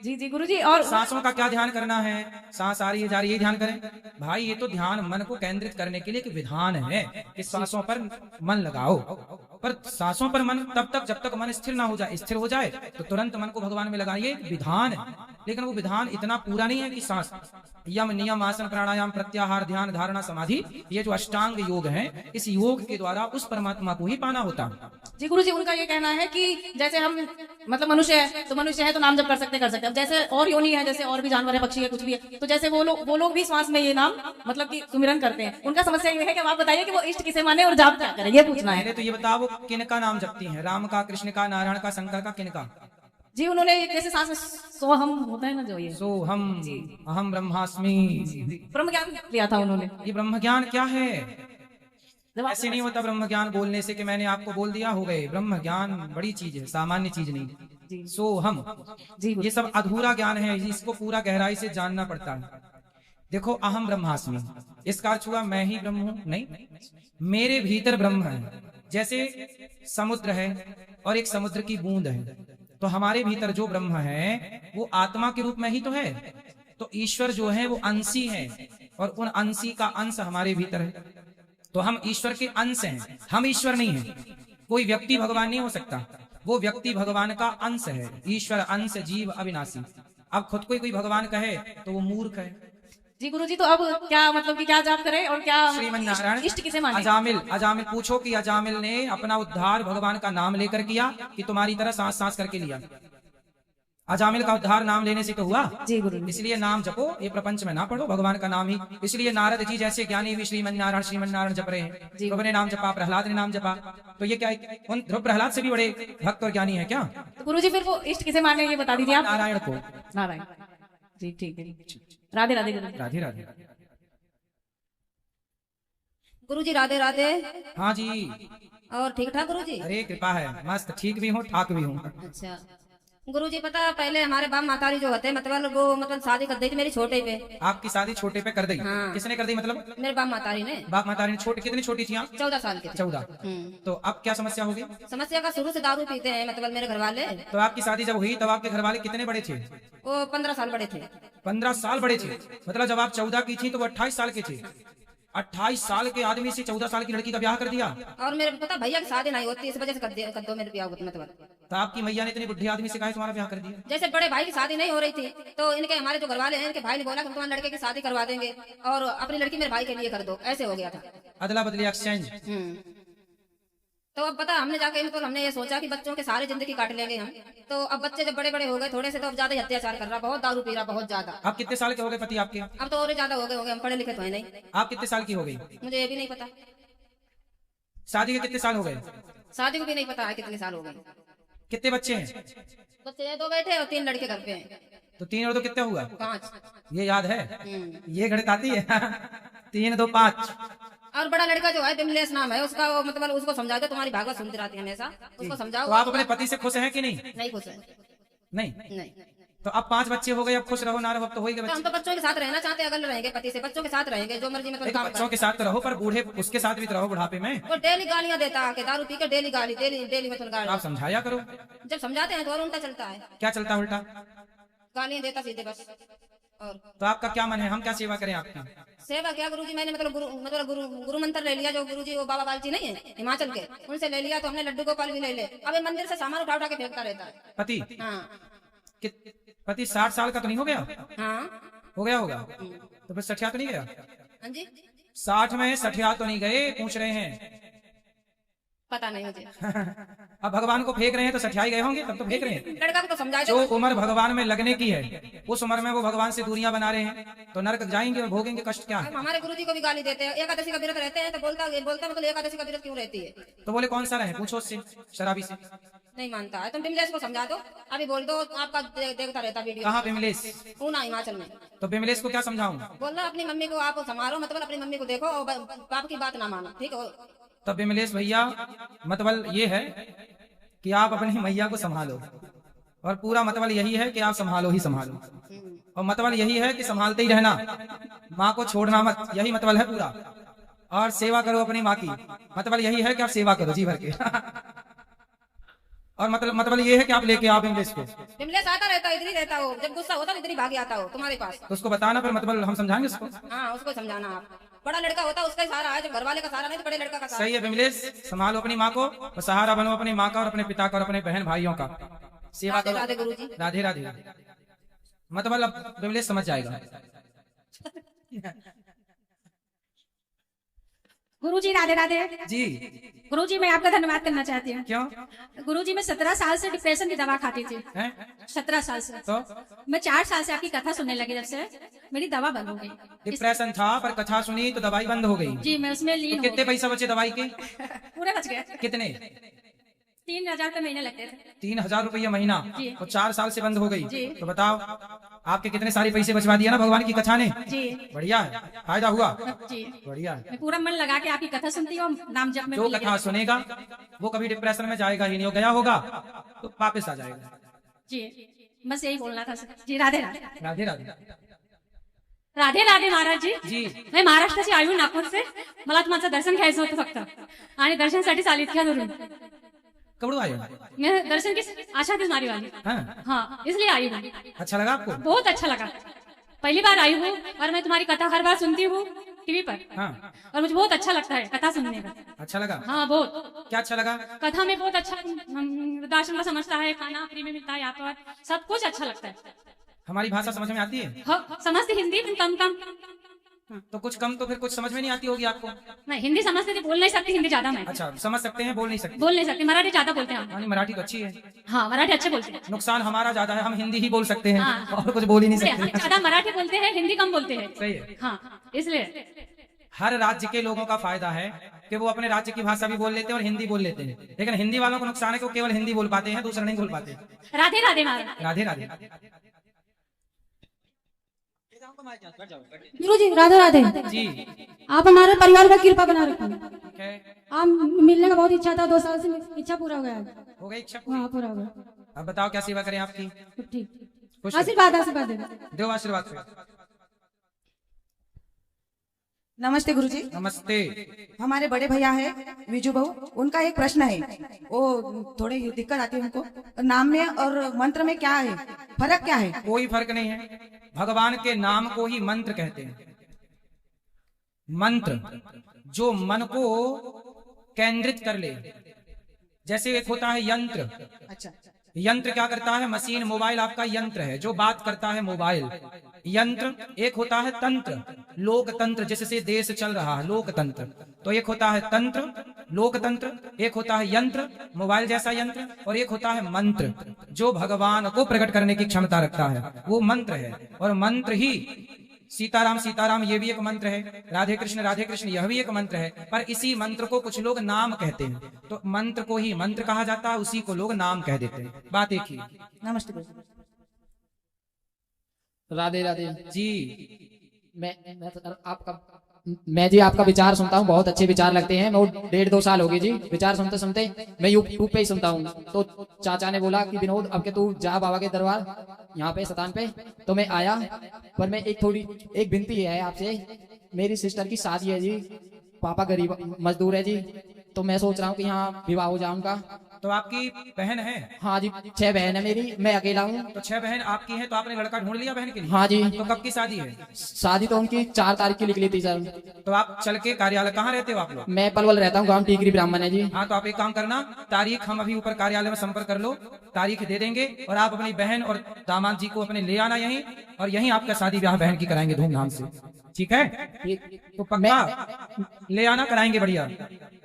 Speaker 3: जी जी गुरुजी, और
Speaker 1: सांसों का क्या ध्यान करना है? सांस आ रही है जा रही है, ध्यान करें भाई, ये तो ध्यान मन को केंद्रित करने के लिए एक विधान है कि सांसों पर मन लगाओ, पर सांसों पर मन तब तक जब तक मन स्थिर ना हो जाए, स्थिर हो जाए तो तुरंत मन को भगवान में लगाइए, विधान है। लेकिन वो विधान इतना पूरा नहीं है कि सांस, यम नियम आसन प्राणायाम प्रत्याहार ध्यान धारणा समाधि, ये जो अष्टांग योग है, इस योग के द्वारा उस परमात्मा को ही पाना होता है।
Speaker 3: जी गुरुजी, उनका ये कहना है कि जैसे हम मतलब मनुष्य है तो नाम जब कर सकते अब जैसे और योनि है, जैसे और भी जानवर है, पक्षी है, कुछ भी है, तो जैसे वो लोग भी श्वास में ये नाम मतलब कि सुमिरन करते हैं। उनका समस्या ये है कि आप बताइए कि वो इष्ट किसे माने और जाप क्या करें, ये पूछना है।
Speaker 1: तो ये बताओ वो किनका नाम जपती हैं? राम का, कृष्ण का, नारायण का, शंकर का, किनका?
Speaker 3: जी, उन्होंने जैसे सांस में सोहम होता है ना, जो ये
Speaker 1: सोहम, अहम ब्रह्मास्मि,
Speaker 3: ब्रह्म ज्ञान लिया था उन्होंने।
Speaker 1: ये ब्रह्म ज्ञान क्या है? ऐसे नहीं होता ब्रह्म ज्ञान बोलने से कि मैंने आपको बोल दिया हो गए। ब्रह्म ज्ञान बड़ी चीज है, सामान्य चीज नहीं। सोहम, ये सब अधूरा ज्ञान है, इसको पूरा गहराई से जानना पड़ता है। देखो, अहम ब्रह्मास्मि, इसका अर्थ हुआ मैं ही ब्रह्म हूं? नहीं, मेरे भीतर ब्रह्म है। जैसे समुद्र है और एक समुद्र की बूंद है, तो हमारे भीतर जो ब्रह्म है वो आत्मा के रूप में ही तो है। तो ईश्वर जो है वो अंशी है, और उन अंशी का अंश हमारे भीतर है, तो हम ईश्वर के अंश हैं, हम ईश्वर नहीं हैं। कोई व्यक्ति भगवान नहीं हो सकता, वो व्यक्ति भगवान का अंश है, ईश्वर अंश, जीव अविनाशी। अब खुद को ही कोई भगवान कहे तो वो मूर्ख है।
Speaker 3: जी गुरुजी, तो अब क्या मतलब कि क्या जाप करें और क्या
Speaker 1: श्रीमन्नारायण
Speaker 3: इष्ट किसे माने?
Speaker 1: अजामिल पूछो कि अजामिल ने अपना उद्धार भगवान का नाम लेकर किया कि तुम्हारी तरह सांस सांस करके लिया? अजामिल का उद्धार नाम लेने से तो हुआ।
Speaker 3: जी गुरु।
Speaker 1: इसलिए नाम जपो, ये प्रपंच में ना पढ़ो, भगवान का नाम ही। इसलिए नारद जी जैसे ज्ञानी भी श्रीमन्नारायण जप रहे हैं। ध्रुव ने नाम जपा, प्रहलाद ने नाम जपा, तो ये क्या उन ध्रुव प्रहलाद से भी बड़े भक्त और ज्ञानी है क्या?
Speaker 3: तो गुरुजी फिर वो इष्ट किसे माने ये बता दीजिए आप।
Speaker 1: नारायण को।
Speaker 3: नारायण, जी ठीक है। राधे राधे गुरु।
Speaker 1: राधे राधे।
Speaker 8: गुरुजी राधे राधे।
Speaker 1: हाँ जी।
Speaker 8: और ठीक ठाक गुरुजी?
Speaker 1: अरे कृपा है, मस्त ठीक भी हूँ ठाक भी हूँ।
Speaker 8: अच्छा गुरुजी, पता पहले हमारे बाप मातारी जो होते मतलब वो मतलब शादी कर दी थी मेरी छोटे पे।
Speaker 1: आपकी शादी छोटे पे कर दी?
Speaker 8: हाँ।
Speaker 1: किसने कर दी मतलब?
Speaker 8: मेरे बाप मातारी ने।
Speaker 1: बाप मातारी ने। छोटी कितनी छोटी थी आप?
Speaker 8: 14 साल की।
Speaker 1: 14। तो अब क्या समस्या होगी?
Speaker 8: समस्या का शुरू से दारू पीते हैं मतलब मेरे घर वाले।
Speaker 1: तो आपकी शादी जब हुई तब आपके घर वाले कितने बड़े थे?
Speaker 8: वो 15 साल बड़े थे।
Speaker 1: 15 साल बड़े थे, मतलब जब आप 14 की थी तो वो 28 साल के थे। 28 साल के आदमी से 14 साल की लड़की का ब्याह कर दिया।
Speaker 8: और मेरे पता भैया की शादी नहीं होती, इस वजह से कर दो मेरे ब्याह मतलब।
Speaker 1: तो आपकी मैया ने इतने बुढ़े आदमी से कहा तुम्हारा ब्याह कर दिया?
Speaker 8: जैसे बड़े भाई की शादी नहीं हो रही थी तो इनके हमारे जो घर वाले हैं, इनके भाई ने बोला कि तुम्हारे लड़के की शादी करवा देंगे और अपनी लड़की मेरे भाई के लिए कर दो, ऐसे हो गया था।
Speaker 1: अदला बदली एक्सचेंज।
Speaker 8: तो अब पता हमने जाके मतलब हमने ये सोचा कि बच्चों के सारे जिंदगी काट लेंगे हम। तो अब बच्चे जब बड़े बड़े हो गए थोड़े से, तो अब ज्यादा ही अत्याचार कर रहा, बहुत दारू पी रहा, बहुत ज्यादा।
Speaker 1: आप कितने साल के हो गए पति आपके?
Speaker 8: अब तो और ज्यादा हो गए, हम पढ़े लिखे तो है नहीं।
Speaker 1: आप कितने साल की हो गई?
Speaker 8: मुझे ये भी नहीं पता।
Speaker 1: शादी के कितने साल हो गए?
Speaker 8: शादी को भी नहीं पता है कितने साल हो गए।
Speaker 1: कितने बच्चे हैं?
Speaker 8: बच्चे 2 बेटे और 3 लड़के घर पे हैं।
Speaker 1: तो 3 और 2 कितने हुआ?
Speaker 8: 5।
Speaker 1: ये याद है? ये गणित आती है? 3 2 5।
Speaker 8: और बड़ा लड़का जो है बिमलेश नाम है उसका, वो मतलब उसको समझा दो, तुम्हारी भागवत सुनती रहती है हमेशा, उसको समझाओ।
Speaker 1: तो आप अपने पति से खुश हैं कि नहीं?
Speaker 8: नहीं खुश है।
Speaker 1: नहीं। तो अब 5 बच्चे हो गए, अब खुश रहो ना रहो, अब तो हो ही गए बच्चे।
Speaker 8: हम तो बच्चों के साथ रहना चाहते हैं, अगर रहेंगे पति से बच्चों के साथ रहेंगे, जो मर्जी मतलब काम
Speaker 1: बच्चों के साथ तो रहो, पर बूढ़े उसके साथ भी तो रहो बुढ़ापे में।
Speaker 8: वो डेली गालियां देता है, दारू पी के डेली गाली, डेली मतलब गाली।
Speaker 1: आप समझाया करो।
Speaker 8: जब समझाते हैं तो और उल्टा चलता है।
Speaker 1: क्या चलता उल्टा?
Speaker 8: गालियां देता सीधे बस। और
Speaker 1: तो आपका क्या मन है, हम क्या सेवा करें आपकी?
Speaker 8: सेवा क्या गुरुजी, मैंने मतलब गुरु मंत्र ले लिया, जो गुरुजी वो बाबा बालजी नहीं है हिमाचल के, उनसे ले लिया। तो हमने लड्डू गोपाल भी ले ले। अब मंदिर से सामान उठा के फेंकता रहता है
Speaker 1: पति।
Speaker 8: हाँ।
Speaker 1: पति 60 साल का तो नहीं हो गया?
Speaker 8: हाँ
Speaker 1: हो गया होगा। तो फिर सठिया तो नहीं गया?
Speaker 8: हाँ जी।
Speaker 1: 60 में सठिया तो नहीं गए, पूछ रहे हैं।
Speaker 8: पता नहीं मुझे।
Speaker 1: अब भगवान को फेंक रहे हैं तो सठियाई गए होंगे, तब तो फेंक रहे हैं।
Speaker 8: लड़का को तो समझाए।
Speaker 1: जो उम्र भगवान में लगने की है उस उम्र में वो भगवान से दूरियां बना रहे हैं, तो नरक जाएंगे और भोगेंगे कष्ट। क्या है?
Speaker 8: हमारे गुरुजी को भी गाली देते हैं, एकादशी का व्रत रहते हैं तो बोलता मतलब एकादशी का व्रत क्यों रहती है?
Speaker 1: तो बोले कौन सा रहे, पूछो उससे, शराबी से।
Speaker 8: नहीं मानता है। तुम बिमलेश को समझा दो, अभी बोल दो, आपका देखता रहता वीडियो।
Speaker 1: कहाँ बिमलेश?
Speaker 8: ऊना हिमाचल में।
Speaker 1: तो बिमलेश को क्या समझाऊं?
Speaker 8: बोल रहा अपनी मम्मी को आप संभालो, मतलब अपनी मम्मी को देखो और बाप की बात ना मानो, ठीक है?
Speaker 1: तो बिमलेश भैया मतलब ये है कि आप अपनी मैया को संभालो, और पूरा मतलब यही है कि आप संभालो ही संभालो, और मतलब यही है कि संभालते ही रहना, माँ को छोड़ना मत, यही मतलब है पूरा। और सेवा करो अपनी माँ की, मतलब यही है कि आप सेवा करो जी भर के। और मतलब ये है कि आप लेके आओ बिमलेश को।
Speaker 8: बिमलेश आता रहता है, इधर ही रहता हो, जब गुस्सा होता है इधर ही भागे आता हो तुम्हारे पास।
Speaker 1: तो उसको बताना, फिर मतलब हम समझाएंगे उसको।
Speaker 8: हाँ उसको समझाना। आप बड़ा लड़का होता है उसका ही सहारा है, जब घर वाले का सहारा नहीं तो बड़े लड़का का सहारा।
Speaker 1: सही है बिमलेश, संभालो अपनी माँ को, और सहारा बनो अपनी माँ का और अपने पिता का और अपने बहन भाइयों का। सेवा करो।
Speaker 8: राधे गुरुजी।
Speaker 1: राधे राधे। मतलब अब बिमलेश समझ जाएगा।
Speaker 2: गुरुजी राधे राधे
Speaker 1: जी।
Speaker 2: गुरुजी मैं आपका धन्यवाद करना चाहती हूँ।
Speaker 1: क्यों?
Speaker 2: गुरुजी मैं 17 साल से डिप्रेशन की दवा खाती थी। 17 साल से।
Speaker 1: तो
Speaker 2: मैं 4 साल से आपकी कथा सुनने लगी, जब से मेरी दवा बंद हो गई।
Speaker 1: डिप्रेशन था पर कथा सुनी तो दवाई बंद हो गई।
Speaker 2: जी मैं उसमें लीन।
Speaker 1: कितने पैसे बचे दवाई के?
Speaker 2: पूरे बच गए।
Speaker 1: कितने?
Speaker 2: 3000 रुपए महीने लगते थे।
Speaker 1: 3000 रुपया महीना।
Speaker 2: जी।
Speaker 1: तो 4 साल से बंद हो गई।
Speaker 2: जी।
Speaker 1: तो बताओ आपके कितने सारे पैसे बचवा दिया ना भगवान की कथा ने।
Speaker 2: जी।
Speaker 1: बढ़िया है, फायदा हुआ।
Speaker 2: जी
Speaker 1: बढ़िया है।
Speaker 2: मैं पूरा मन लगा के आपकी कथा सुनती हूँ, नाम जप में
Speaker 1: जो
Speaker 2: भी
Speaker 1: कथा सुनेगा वो कभी डिप्रेशन में जाएगा ही नहीं, हो गया होगा तो वापस आ जाएगा।
Speaker 2: जी बस यही बोलना था सर। जी राधे राधे।
Speaker 1: राधे राधे।
Speaker 2: राधे राधे महाराज जी.
Speaker 1: जी
Speaker 2: मी महाराष्ट्राची आयु नागपूर से. मला तुमचं दर्शन घ्यायचं होतं फक्त आणि दर्शनासाठी आली इतक्या दूरून.
Speaker 1: कब आए?
Speaker 2: मैं दर्शन की आशा थी मारी वाली. हाँ इसलिए आई हूँ.
Speaker 1: अच्छा लगा आपको?
Speaker 2: बहुत अच्छा लगा. पहली बार आई हूँ और मैं तुम्हारी कथा हर बार सुनती हूँ टीवी पर।
Speaker 1: हाँ।
Speaker 2: और मुझे बहुत अच्छा लगता है कथा सुनने का।
Speaker 1: अच्छा लगा?
Speaker 2: हाँ बहुत।
Speaker 1: क्या अच्छा लगा?
Speaker 2: कथा में बहुत अच्छा वृद्धाश्रम का समझता है, खाना फ्री में मिलता है यहाँ पर, सब कुछ अच्छा लगता है।
Speaker 1: हमारी भाषा समझ में आती है?
Speaker 2: हाँ, समझते हिंदी कम कम।
Speaker 1: तो कुछ कम तो फिर कुछ समझ में नहीं आती होगी आपको?
Speaker 2: नहीं, हिंदी समझते थे, बोल नहीं सकते हिंदी ज्यादा मैं।
Speaker 1: अच्छा, समझ सकते हैं, बोल नहीं सकते?
Speaker 2: बोल नहीं सकते, मराठी ज्यादा बोलते हैं हम।
Speaker 1: मराठी तो अच्छी है।
Speaker 2: हाँ, मराठी अच्छे बोलते हैं।
Speaker 1: नुकसान हमारा ज्यादा है, हम हिंदी ही बोल सकते हैं।
Speaker 2: हाँ।
Speaker 1: और कुछ बोल ही नहीं सकते।
Speaker 2: ज्यादा मराठी बोलते हैं, हिंदी कम बोलते हैं।
Speaker 1: सही है।
Speaker 2: हाँ, इसलिए
Speaker 1: हर राज्य के लोगों का फायदा है कि वो अपने राज्य की भाषा भी बोल लेते हैं और हिंदी बोल लेते हैं, लेकिन हिंदी वालों को नुकसान है कि वो केवल हिंदी बोल पाते हैं, दूसरा नहीं बोल पाते।
Speaker 2: राधे राधे महाराज।
Speaker 1: राधे राधे।
Speaker 14: गुरु जी राधे राधे
Speaker 1: जी।
Speaker 14: आप हमारे परिवार का कृपा बना रखें।
Speaker 1: ठीक है।
Speaker 14: आप मिलने का बहुत इच्छा था, 2 साल से इच्छा पूरा हो गया।
Speaker 1: हो गई इच्छा?
Speaker 14: हाँ पूरा हो गया।
Speaker 1: अब बताओ क्या सेवा करें आपकी?
Speaker 14: ठीक, आशीर्वाद आशीर्वाद
Speaker 1: दो आशीर्वाद से।
Speaker 15: नमस्ते गुरुजी।
Speaker 1: नमस्ते।
Speaker 15: हमारे बड़े भैया है विजू बहू, उनका एक प्रश्न है, वो थोड़ी दिक्कत आती है उनको, नाम में और मंत्र में क्या है, फर्क क्या है?
Speaker 1: कोई फर्क नहीं है, भगवान के नाम को ही मंत्र कहते हैं। मंत्र जो मन को केंद्रित कर ले, जैसे एक होता है यंत्र।
Speaker 15: अच्छा।
Speaker 1: यंत्र क्या करता है? मशीन, मोबाइल आपका यंत्र है जो बात करता है, मोबाइल यंत्र। एक होता है तंत्र, लोकतंत्र, जिससे देश चल रहा है, लोकतंत्र। तो एक होता है तंत्र, लोकतंत्र, एक होता है यंत्र, मोबाइल जैसा यंत्र, और एक होता है मंत्र जो भगवान को प्रकट करने की क्षमता रखता है, वो मंत्र है। और मंत्र ही सीताराम सीताराम ये भी एक मंत्र है, राधे कृष्ण यह भी एक मंत्र है, पर इसी मंत्र को कुछ लोग नाम कहते हैं, तो मंत्र को ही मंत्र कहा जाता है, उसी को लोग नाम कह देते हैं। बात एक ही।
Speaker 15: नमस्ते।
Speaker 16: राधे राधे
Speaker 1: जी।
Speaker 16: मैं जी आपका विचार सुनता हूँ, बहुत अच्छे विचार लगते हैं। मैं 1.5-2 साल हो गए जी विचार सुनते सुनते, मैं यूट्यूब पे ही सुनता हूँ। तो चाचा ने बोला कि विनोद अब के तू जा बाबा के दरबार यहाँ पे सतान पे, तो मैं आया। पर मैं एक विनती है आपसे, मेरी सिस्टर की शादी है जी, पापा गरीब मजदूर है जी, तो मैं सोच रहा हूँ कि यहाँ विवाह हो जाऊँ का।
Speaker 1: तो आपकी बहन है?
Speaker 16: हाँ जी, 6 बहन है मेरी, मैं अकेला हूँ।
Speaker 1: तो 6 बहन आपकी हैं, तो आपने लड़का ढूंढ लिया बहन के लिए?
Speaker 16: हाँ जी।
Speaker 1: तो कब की शादी है?
Speaker 16: शादी तो उनकी 4 तारीख की निकली थी सर।
Speaker 1: तो आप चल के कार्यालय, कहाँ रहते हो आप लोग?
Speaker 16: मैं पलवल रहता हूँ, गाँव टीकरी ब्राह्मण है जी।
Speaker 1: हाँ, तो आप एक काम करना, तारीख हम अभी ऊपर कार्यालय में संपर्क कर लो, तारीख दे देंगे, और आप अपनी बहन और दामाद जी को अपने ले आना यहीं, और यहीं आपका शादी ब्याह बहन की कराएंगे धूमधाम से। ठीक है? तो पक्का ले आना, कराएंगे बढ़िया।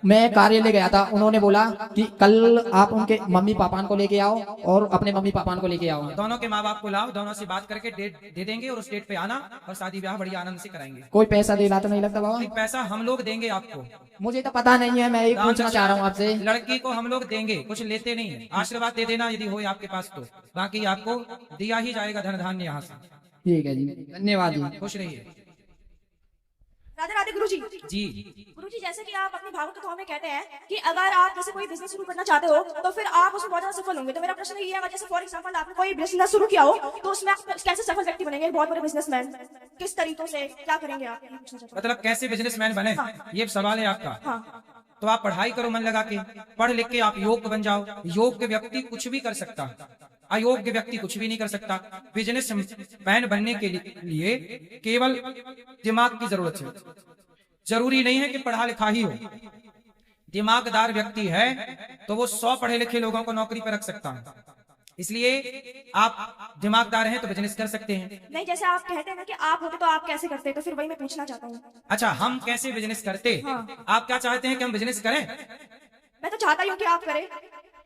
Speaker 16: मैं कार्यालय गया था, उन्होंने बोला कि कल आप उनके मम्मी पापा को लेके आओ और अपने मम्मी पापा को लेके आओ।
Speaker 1: दोनों के माँ बाप को लाओ, दोनों से बात करके डेट दे देंगे, और उस डेट पे आना और शादी ब्याह बढ़िया आनंद से कराएंगे।
Speaker 16: कोई पैसा देना तो नहीं लगता बाबा?
Speaker 1: पैसा हम लोग देंगे आपको।
Speaker 16: मुझे तो पता नहीं है, मैं एक पूछना चाह रहा हूँ आपसे।
Speaker 1: लड़की को हम लोग देंगे, कुछ लेते नहीं है, आशीर्वाद दे देना यदि हो आपके पास तो, बाकी आपको दिया ही जाएगा धन धान्य यहाँ से।
Speaker 16: ठीक है जी, धन्यवाद जी।
Speaker 1: खुश रहिए।
Speaker 12: राधे राधे गुरुजी।
Speaker 1: जी।
Speaker 12: गुरुजी, जैसे कि आप अपनी भावुक कथाओं में कहते हैं कि अगर आप जैसे कोई बिजनेस शुरू करना चाहते हो तो फिर आप उसमें बहुत ज्यादा सफल होंगे, तो मेरा प्रश्न ये है, जैसे फॉर एग्जांपल आपने कोई बिजनेस शुरू किया हो तो उसमें आप कैसे सफल व्यक्ति बनेंगे, बहुत बड़े बिजनेसमैन, किस तरीकों से, क्या करेंगे आप?
Speaker 1: मतलब कैसे बिजनेसमैन बने, ये सवाल है आपका?
Speaker 12: हाँ।
Speaker 1: तो आप पढ़ाई करो मन लगा के, पढ़ लिख के आप योग्य बन जाओ। योग्य व्यक्ति कुछ भी कर सकता, अयोग्य व्यक्ति कुछ भी नहीं कर सकता। बिजनेस मैन बनने के लिए केवल दिमाग की जरूरत है, जरूरी नहीं है कि पढ़ा लिखा ही हो। दिमागदार व्यक्ति है तो वो 100 पढ़े लिखे लोगों को नौकरी पर रख सकता है, इसलिए आप दिमागदार हैं तो बिजनेस कर सकते हैं।
Speaker 12: नहीं, जैसे आप कहते हैं ना कि आप होते तो आप कैसे करते, तो फिर वही मैं पूछना चाहता हूँ।
Speaker 1: अच्छा, हम कैसे बिजनेस करते?
Speaker 12: हाँ।
Speaker 1: आप क्या चाहते हैं कि हम बिजनेस करें?
Speaker 12: मैं तो चाहता हूँ कि आप करें।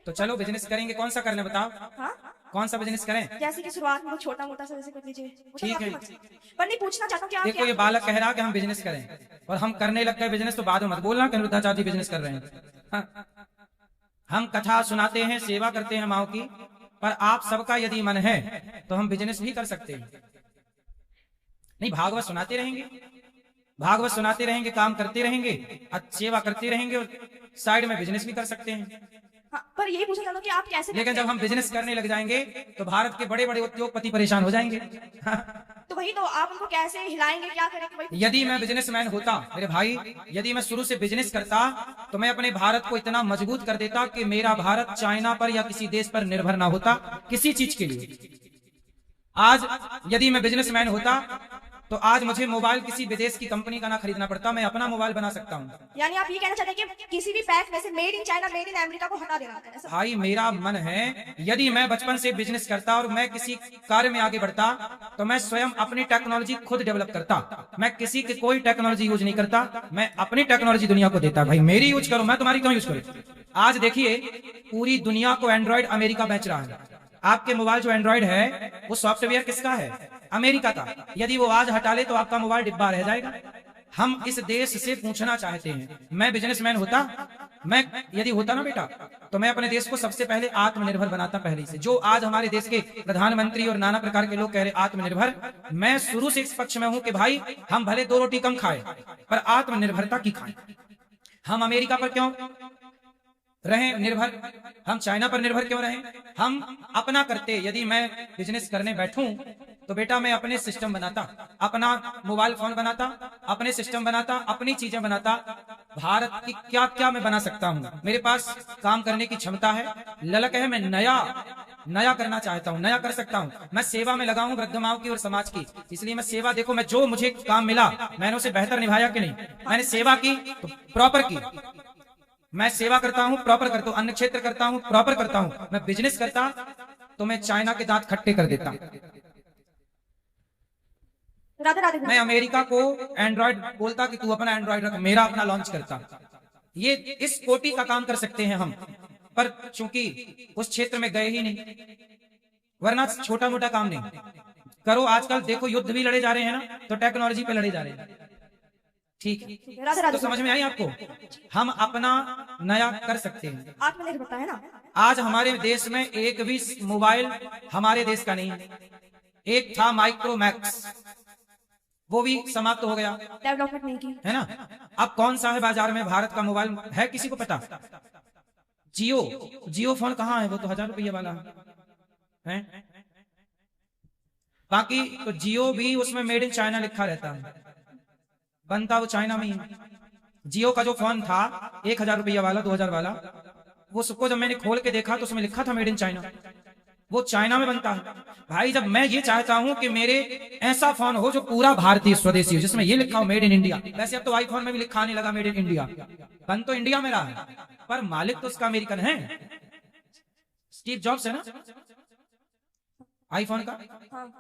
Speaker 1: तो चलो बिजनेस करेंगे, कौन सा करना बताओ?
Speaker 12: हाँ?
Speaker 1: कौन सा बिजनेस करें?
Speaker 12: जैसे कि शुरुआत में छोटा मोटा सा जैसे कर लीजिए।
Speaker 1: ठीक है,
Speaker 12: पर नहीं, पूछना चाहता हूँ कि आप
Speaker 1: देखो ये बालक कह रहा है कि हम बिजनेस करें और हम करने लग गए बिजनेस, तो बाद में मत बोलना कि अनुरुद्धाचार्य बिजनेस कर रहे हैं। हाँ। हम कथा सुनाते हैं, सेवा करते हैं माओ की, पर आप सबका यदि मन है तो हम बिजनेस भी कर सकते हैं। नहीं, भागवत सुनाते रहेंगे, भागवत सुनाते रहेंगे, काम करते रहेंगे, सेवा करते रहेंगे, और साइड में बिजनेस भी कर सकते हैं।
Speaker 12: हाँ, पर यही पूछना चाहता हूँ कि आप कैसे,
Speaker 1: लेकिन जब हम बिजनेस करने लग जाएंगे तो भारत के बड़े बड़े उद्योगपति परेशान हो जाएंगे।
Speaker 12: तो वही तो, आप उनको कैसे हिलाएंगे, क्या करेंगे?
Speaker 1: यदि मैं बिजनेसमैन होता मेरे भाई, यदि मैं शुरू से बिजनेस करता तो मैं अपने भारत को इतना मजबूत कर देता कि मेरा भारत चाइना पर या किसी देश पर निर्भर ना होता किसी चीज के लिए। आज यदि मैं बिजनेसमैन होता तो आज मुझे मोबाइल किसी विदेश की कंपनी का ना खरीदना पड़ता, मैं अपना मोबाइल बना सकता हूँ।
Speaker 12: यानी आप ये कहना चाहते हैं कि किसी भी पैक में से made in China, made in America को हटा देना है?
Speaker 1: भाई मेरा मन है, यदि मैं बचपन से बिजनेस करता और मैं किसी कार्य में आगे बढ़ता तो मैं स्वयं अपनी टेक्नोलॉजी खुद डेवलप करता। मैं किसी की कोई टेक्नोलॉजी यूज नहीं करता, मैं अपनी टेक्नोलॉजी दुनिया को देता। भाई मेरी यूज करो, मैं तुम्हारी क्यों यूज करूं? आज देखिए पूरी दुनिया को एंड्रॉइड अमेरिका बेच रहा है। आपके मोबाइल जो एंड्रॉइड है वो सॉफ्टवेयर किसका है? अमेरिका का। यदि वो आज हटा ले तो आपका मोबाइल डिब्बा रह जाएगा। हम इस देश से पूछना चाहते हैं, मैं बिजनेसमैन होता, मैं यदि होता ना बेटा, तो मैं अपने देश को सबसे पहले आत्मनिर्भर बनाता पहले से। जो आज हमारे देश के प्रधानमंत्री और नाना प्रकार के लोग कह रहे आत्मनिर्भर, मैं शुरू से इस पक्ष में हूं कि भाई हम भले 2 रोटी कम खाएं पर आत्मनिर्भरता की खाएं। हम अमेरिका पर क्यों रहें निर्भर, हम चाइना पर निर्भर क्यों रहें? हम अपना करते। यदि मैं बिजनेस करने बैठूं तो बेटा मैं अपने सिस्टम बनाता, अपना मोबाइल फोन बनाता, अपने सिस्टम बनाता, अपनी चीजें बनाता। भारत की क्या क्या मैं बना सकता हूँ, मेरे पास काम करने की क्षमता है, ललक है, मैं नया करना चाहता हूँ, नया कर सकता हूँ। मैं सेवा में लगा हूँ वृद्ध माओं की और समाज की, इसलिए मैं सेवा, देखो मैं जो मुझे काम मिला मैंने उसे बेहतर निभाया कि नहीं? मैंने सेवा की तो प्रॉपर की। मैं सेवा करता हूँ प्रॉपर करता हूँ, अन्य क्षेत्र करता हूँ प्रॉपर करता हूँ। मैं बिजनेस करता तो मैं चाइना के दांत खट्टे कर देता।
Speaker 12: राधे राधे।
Speaker 1: मैं अमेरिका को एंड्रॉइड बोलता कि तू अपना एंड्रॉइड रख, मेरा अपना लॉन्च करता। ये इस कोटि का काम कर सकते हैं हम, पर चूंकि उस क्षेत्र में गए ही नहीं, वरना छोटा मोटा काम नहीं करो। आजकल देखो युद्ध भी लड़े जा रहे हैं ना, तो टेक्नोलॉजी पे लड़े जा रहे हैं। ठीक है, तो समझ में आई आपको? हम अपना नया कर सकते हैं,
Speaker 12: आत्मनिर्भरता है ना।
Speaker 1: आज हमारे देश में एक भी मोबाइल हमारे देश का नहीं है। एक था माइक्रोमैक्स, वो भी समाप्त हो गया,
Speaker 12: डेवलपमेंट नहीं की
Speaker 1: है ना। अब कौन सा है बाजार में भारत का मोबाइल, है किसी को पता? जियो फोन कहाँ है? वो तो 1000 रुपये वाला है। बाकी तो जियो भी उसमें मेड इन चाइना लिखा रहता है, बनता वो चाइना में ही। जियो का जो फोन था 1000 रुपया वाला, 2000 वाला, वो सबको जब मैंने खोल के देखा तो उसमें लिखा था मेड इन चाइना, वो चाइना में बनता है। भाई जब मैं ये चाहता हूं कि मेरे ऐसा फोन हो जो पूरा भारतीय स्वदेशी हो, जिसमें ये लिखा हो मेड इन इंडिया। वैसे अब तो आईफोन में भी लिखा आने लगा मेड इन इंडिया, बन तो इंडिया में रहा है पर मालिक तो उसका अमेरिकन है, स्टीव जॉब्स है ना आईफोन का।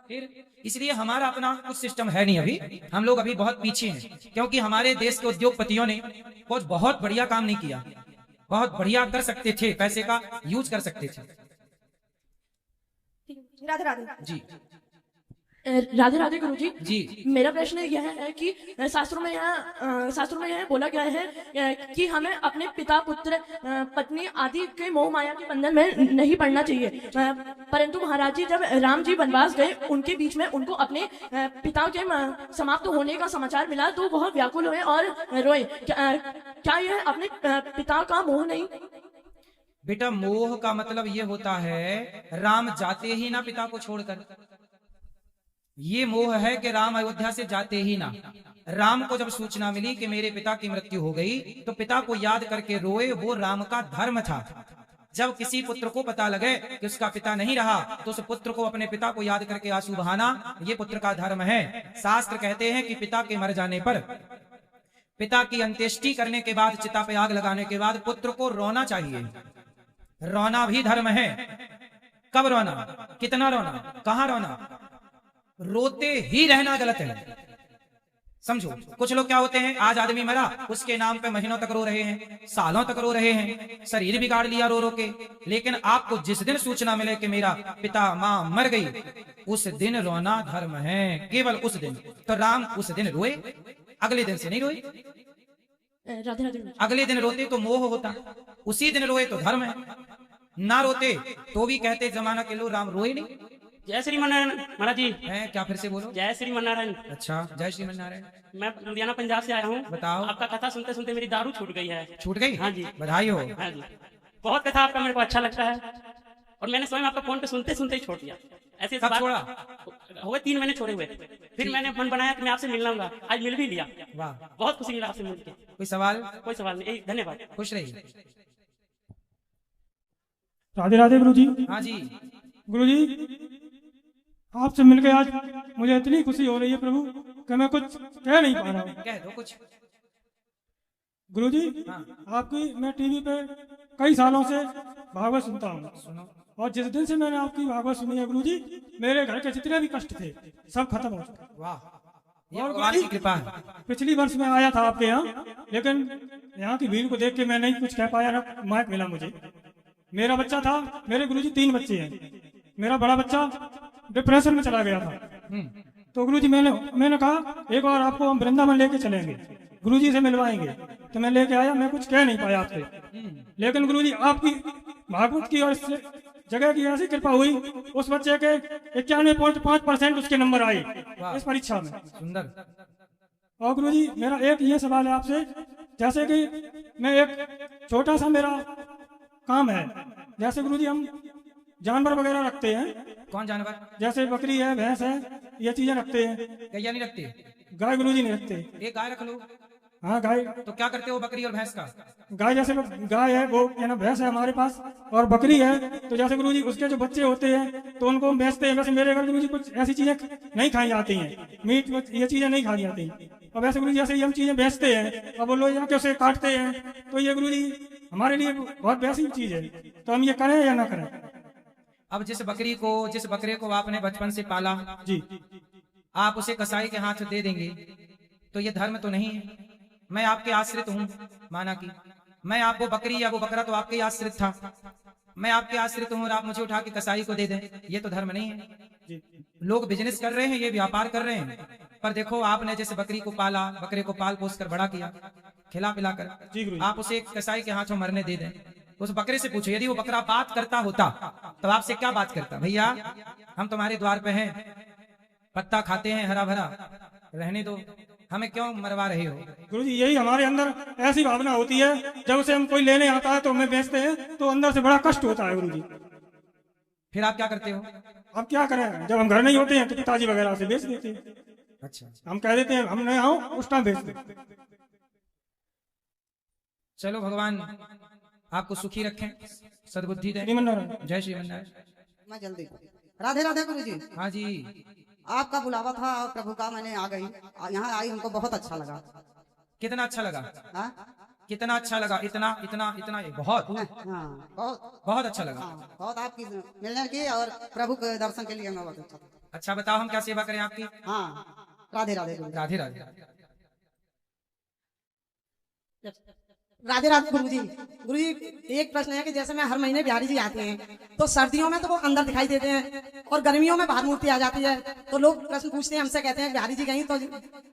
Speaker 1: फिर इसलिए हमारा अपना कुछ सिस्टम है नहीं अभी, हम लोग अभी बहुत पीछे हैं, क्योंकि हमारे देश के उद्योगपतियों ने कुछ बहुत बढ़िया काम नहीं किया। बहुत बढ़िया कर सकते थे, पैसे का यूज कर सकते थे।
Speaker 12: राधे राधे
Speaker 1: जी
Speaker 14: राधे राधे गुरुजी
Speaker 1: जी।
Speaker 14: मेरा प्रश्न यह है कि शास्त्रों में यह बोला गया है कि हमें अपने पिता, पुत्र, पत्नी आदि के मोह माया के बंधन में नहीं पड़ना चाहिए, परंतु महाराज जी जब राम जी वनवास गए उनके बीच में उनको अपने पिता के समाप्त होने का समाचार मिला तो वह व्याकुल हुए और रोए। क्या यह अपने पिता का मोह नहीं?
Speaker 1: बेटा मोह का मतलब ये होता है राम जाते ही ना पिता को छोड़कर, ये मोह है कि राम अयोध्या से जाते ही ना। राम को जब सूचना मिली कि मेरे पिता की मृत्यु हो गई तो पिता को याद करके रोए, वो राम का धर्म था। जब किसी पुत्र को पता लगे कि उसका पिता नहीं रहा तो उस पुत्र को अपने पिता को याद करके आंसू बहाना, ये पुत्र का धर्म है। शास्त्र कहते हैं कि पिता के मर जाने पर, पिता की अंत्येष्टि करने के बाद, चिता पे आग लगाने के बाद पुत्र को रोना चाहिए। रोना भी धर्म है। कब रोना, कितना रोना, कहां रोना? रोते ही रहना गलत है, समझो। कुछ लोग क्या होते हैं, आज आदमी मरा उसके नाम पे महीनों तक रो रहे हैं, सालों तक रो रहे हैं, शरीर बिगाड़ लिया रो रो के। लेकिन आपको जिस दिन सूचना मिले कि मेरा पिता माँ मर गई, उस दिन रोना धर्म है, केवल उस दिन। तो राम उस दिन रोए, अगले दिन से नहीं रोए।
Speaker 14: राधे राधे।
Speaker 1: अगले दिन रोते तो मोह होता, उसी दिन रोए तो धर्म है। ना रोते तो भी कहते जमाना के लोग राम रोए नहीं।
Speaker 17: जय श्री मन्नारायण महाराज जी।
Speaker 1: हैं क्या? फिर से बोलो।
Speaker 17: जय श्री मन्नारायण।
Speaker 1: अच्छा, जय श्री मन्नारायण।
Speaker 17: मैं लुधियाना पंजाब से आया हूँ।
Speaker 1: बताओ।
Speaker 17: आपका कथा सुनते सुनते मेरी दारू छूट गई है।
Speaker 1: छूट गई?
Speaker 17: हाँ जी,
Speaker 1: बधाई हो।
Speaker 17: हाँ जी, बहुत कथा आपका मेरे को अच्छा लगता है और मैंने स्वयं आपका फोन पे सुनते सुनते ही छोड़ दिया। ऐसे
Speaker 1: कब छोड़ा?
Speaker 17: हो गए 3 महीने छोड़े हुए। फिर मैंने मन बनाया कि मैं आपसे मिलना होगा, आज मिल भी लिया।
Speaker 1: वाह,
Speaker 17: बहुत खुशी मिला आपसे मिलकर।
Speaker 1: कोई सवाल?
Speaker 17: कोई सवाल नहीं, धन्यवाद।
Speaker 1: खुश रहिए।
Speaker 18: राधे राधे गुरु जी।
Speaker 1: हाँ जी।
Speaker 18: गुरु जी आपसे मिलकर आज मुझे इतनी खुशी हो रही है प्रभु, कि मैं कुछ कह नहीं पा रहा हूँ।
Speaker 1: कह दो कुछ।
Speaker 18: गुरुजी, आपकी मैं टीवी पे कई सालों से भागवत सुनता हूँ।
Speaker 1: सुनो।
Speaker 18: और जिस दिन से मैंने आपकी भागवत सुनी है गुरुजी, मेरे घर के जितने भी कष्ट थे सब खत्म हो चुके।
Speaker 1: वाह, ये
Speaker 18: और
Speaker 1: भगवान की कृपा है।
Speaker 18: पिछली वर्ष में आया था आपके यहाँ, लेकिन यहाँ की भीड़ को देख के मैं नहीं कुछ कह पाया, ना माइक मिला मुझे। मेरा बच्चा था, मेरे गुरुजी 3 बच्चे हैं। मेरा बड़ा बच्चा डिप्रेशन में चला गया था, तो गुरुजी मैंने कहा एक बार आपको हम वृंदावन लेके चलेंगे, गुरुजी से मिलवाएंगे। तो मैं लेके आया, मैं कुछ कह नहीं पाया आपसे, लेकिन गुरुजी आपकी भागवत की और इस जगह की ऐसी कृपा हुई, उस बच्चे के 91.5% उसके नंबर आए इस परीक्षा में।
Speaker 1: सुंदर।
Speaker 18: और गुरुजी मेरा एक ये सवाल है आपसे, जैसे कि मैं एक छोटा सा मेरा काम है, जैसे गुरुजी हम जानवर वगैरह रखते हैं।
Speaker 1: कौन जानवर?
Speaker 18: जैसे बकरी है, भैंस है, ये चीजें रखते हैं।
Speaker 1: गैया नहीं रखते?
Speaker 18: गाय गुरुजी नहीं रखते।
Speaker 1: एक गाय रख लो।
Speaker 18: हाँ गाय।
Speaker 1: तो क्या करते हो बकरी और भैंस का?
Speaker 18: गाय जैसे गाय है वो है ना, भैंस है हमारे पास, और बकरी है तो जैसे गुरुजी उसके जो बच्चे होते हैं तो उनको हम बेचते हैं। वैसे मेरे घर गुरुजी कुछ ऐसी चीजें नहीं खाई जाती हैं, मीट ये चीजें नहीं खाई जाती। और वैसे गुरुजी जैसे हम चीजें बेचते हैं और वो लोग जाके उसे काटते हैं, तो ये गुरुजी हमारे लिए बहुत वैसी चीज है, तो हम ये करें या ना करें?
Speaker 1: अब जिस बकरे को आपने बचपन से पाला
Speaker 18: जी,
Speaker 1: आप उसे कसाई के हाथ दे देंगे तो ये धर्म तो नहीं है। मैं आपके आश्रित हूँ, माना कि मैं आपको बकरी या वो बकरा तो आपके आश्रित था, मैं आपके आश्रित हूँ और आप मुझे उठा के कसाई को दे दें, ये तो धर्म नहीं है। लोग बिजनेस कर रहे हैं, ये व्यापार कर रहे हैं, पर देखो आपने जैसे बकरी को पाला, बकरे को पाल पोस कर बड़ा किया, खिला पिला कर, आप उसे कसाई के हाथों मरने दे दें। उस बकरे से पूछो, यदि वो बकरा बात करता होता तो आपसे क्या बात करता? भैया हम तुम्हारे द्वार पे हैं, पत्ता खाते हैं हरा भरा, रहने दो, हमें क्यों मरवा रहे हो?
Speaker 18: गुरुजी यही हमारे अंदर ऐसी भावना होती है, जब उसे हम कोई लेने आता है तो हमें बेचते हैं तो अंदर से बड़ा कष्ट होता है गुरुजी।
Speaker 1: फिर आप क्या करते हो?
Speaker 18: अब क्या करें, जब हम घर नहीं होते हैं तो पिताजी वगैरह से बेच देते हैं।
Speaker 1: अच्छा,
Speaker 18: हम कह देते हैं हम नहीं आओ, उस टाइम बेच देते।
Speaker 1: चलो भगवान आपको सुखी रखें, सद्बुद्धि दें। जय श्रीमन्नारायण।
Speaker 19: मैं जल्दी। राधे राधे गुरुजी।
Speaker 1: हाँ जी,
Speaker 19: आपका बुलावा था और प्रभु का, मैंने आ गई, यहाँ आई, हमको बहुत अच्छा लगा।
Speaker 1: कितना अच्छा लगा?
Speaker 19: हाँ?
Speaker 1: कितना अच्छा लगा? इतना इतना इतना बहुत बहुत अच्छा लगा।
Speaker 19: बहुत आपकी मिलने की और प्रभु के दर्शन के लिए हमें बहुत अच्छा।
Speaker 1: अच्छा बताओ हम क्या सेवा करें आपकी?
Speaker 19: हाँ, राधे राधे
Speaker 1: राधे राधे
Speaker 19: राधे राधे गुरुजी। गुरुजी एक प्रश्न है कि जैसे मैं हर महीने बिहारी जी आते हैं तो सर्दियों में तो वो अंदर दिखाई देते हैं और गर्मियों में बाहर मूर्ति आ जाती है, तो लोग प्रश्न पूछते हैं हमसे, कहते हैं बिहारी जी कहीं तो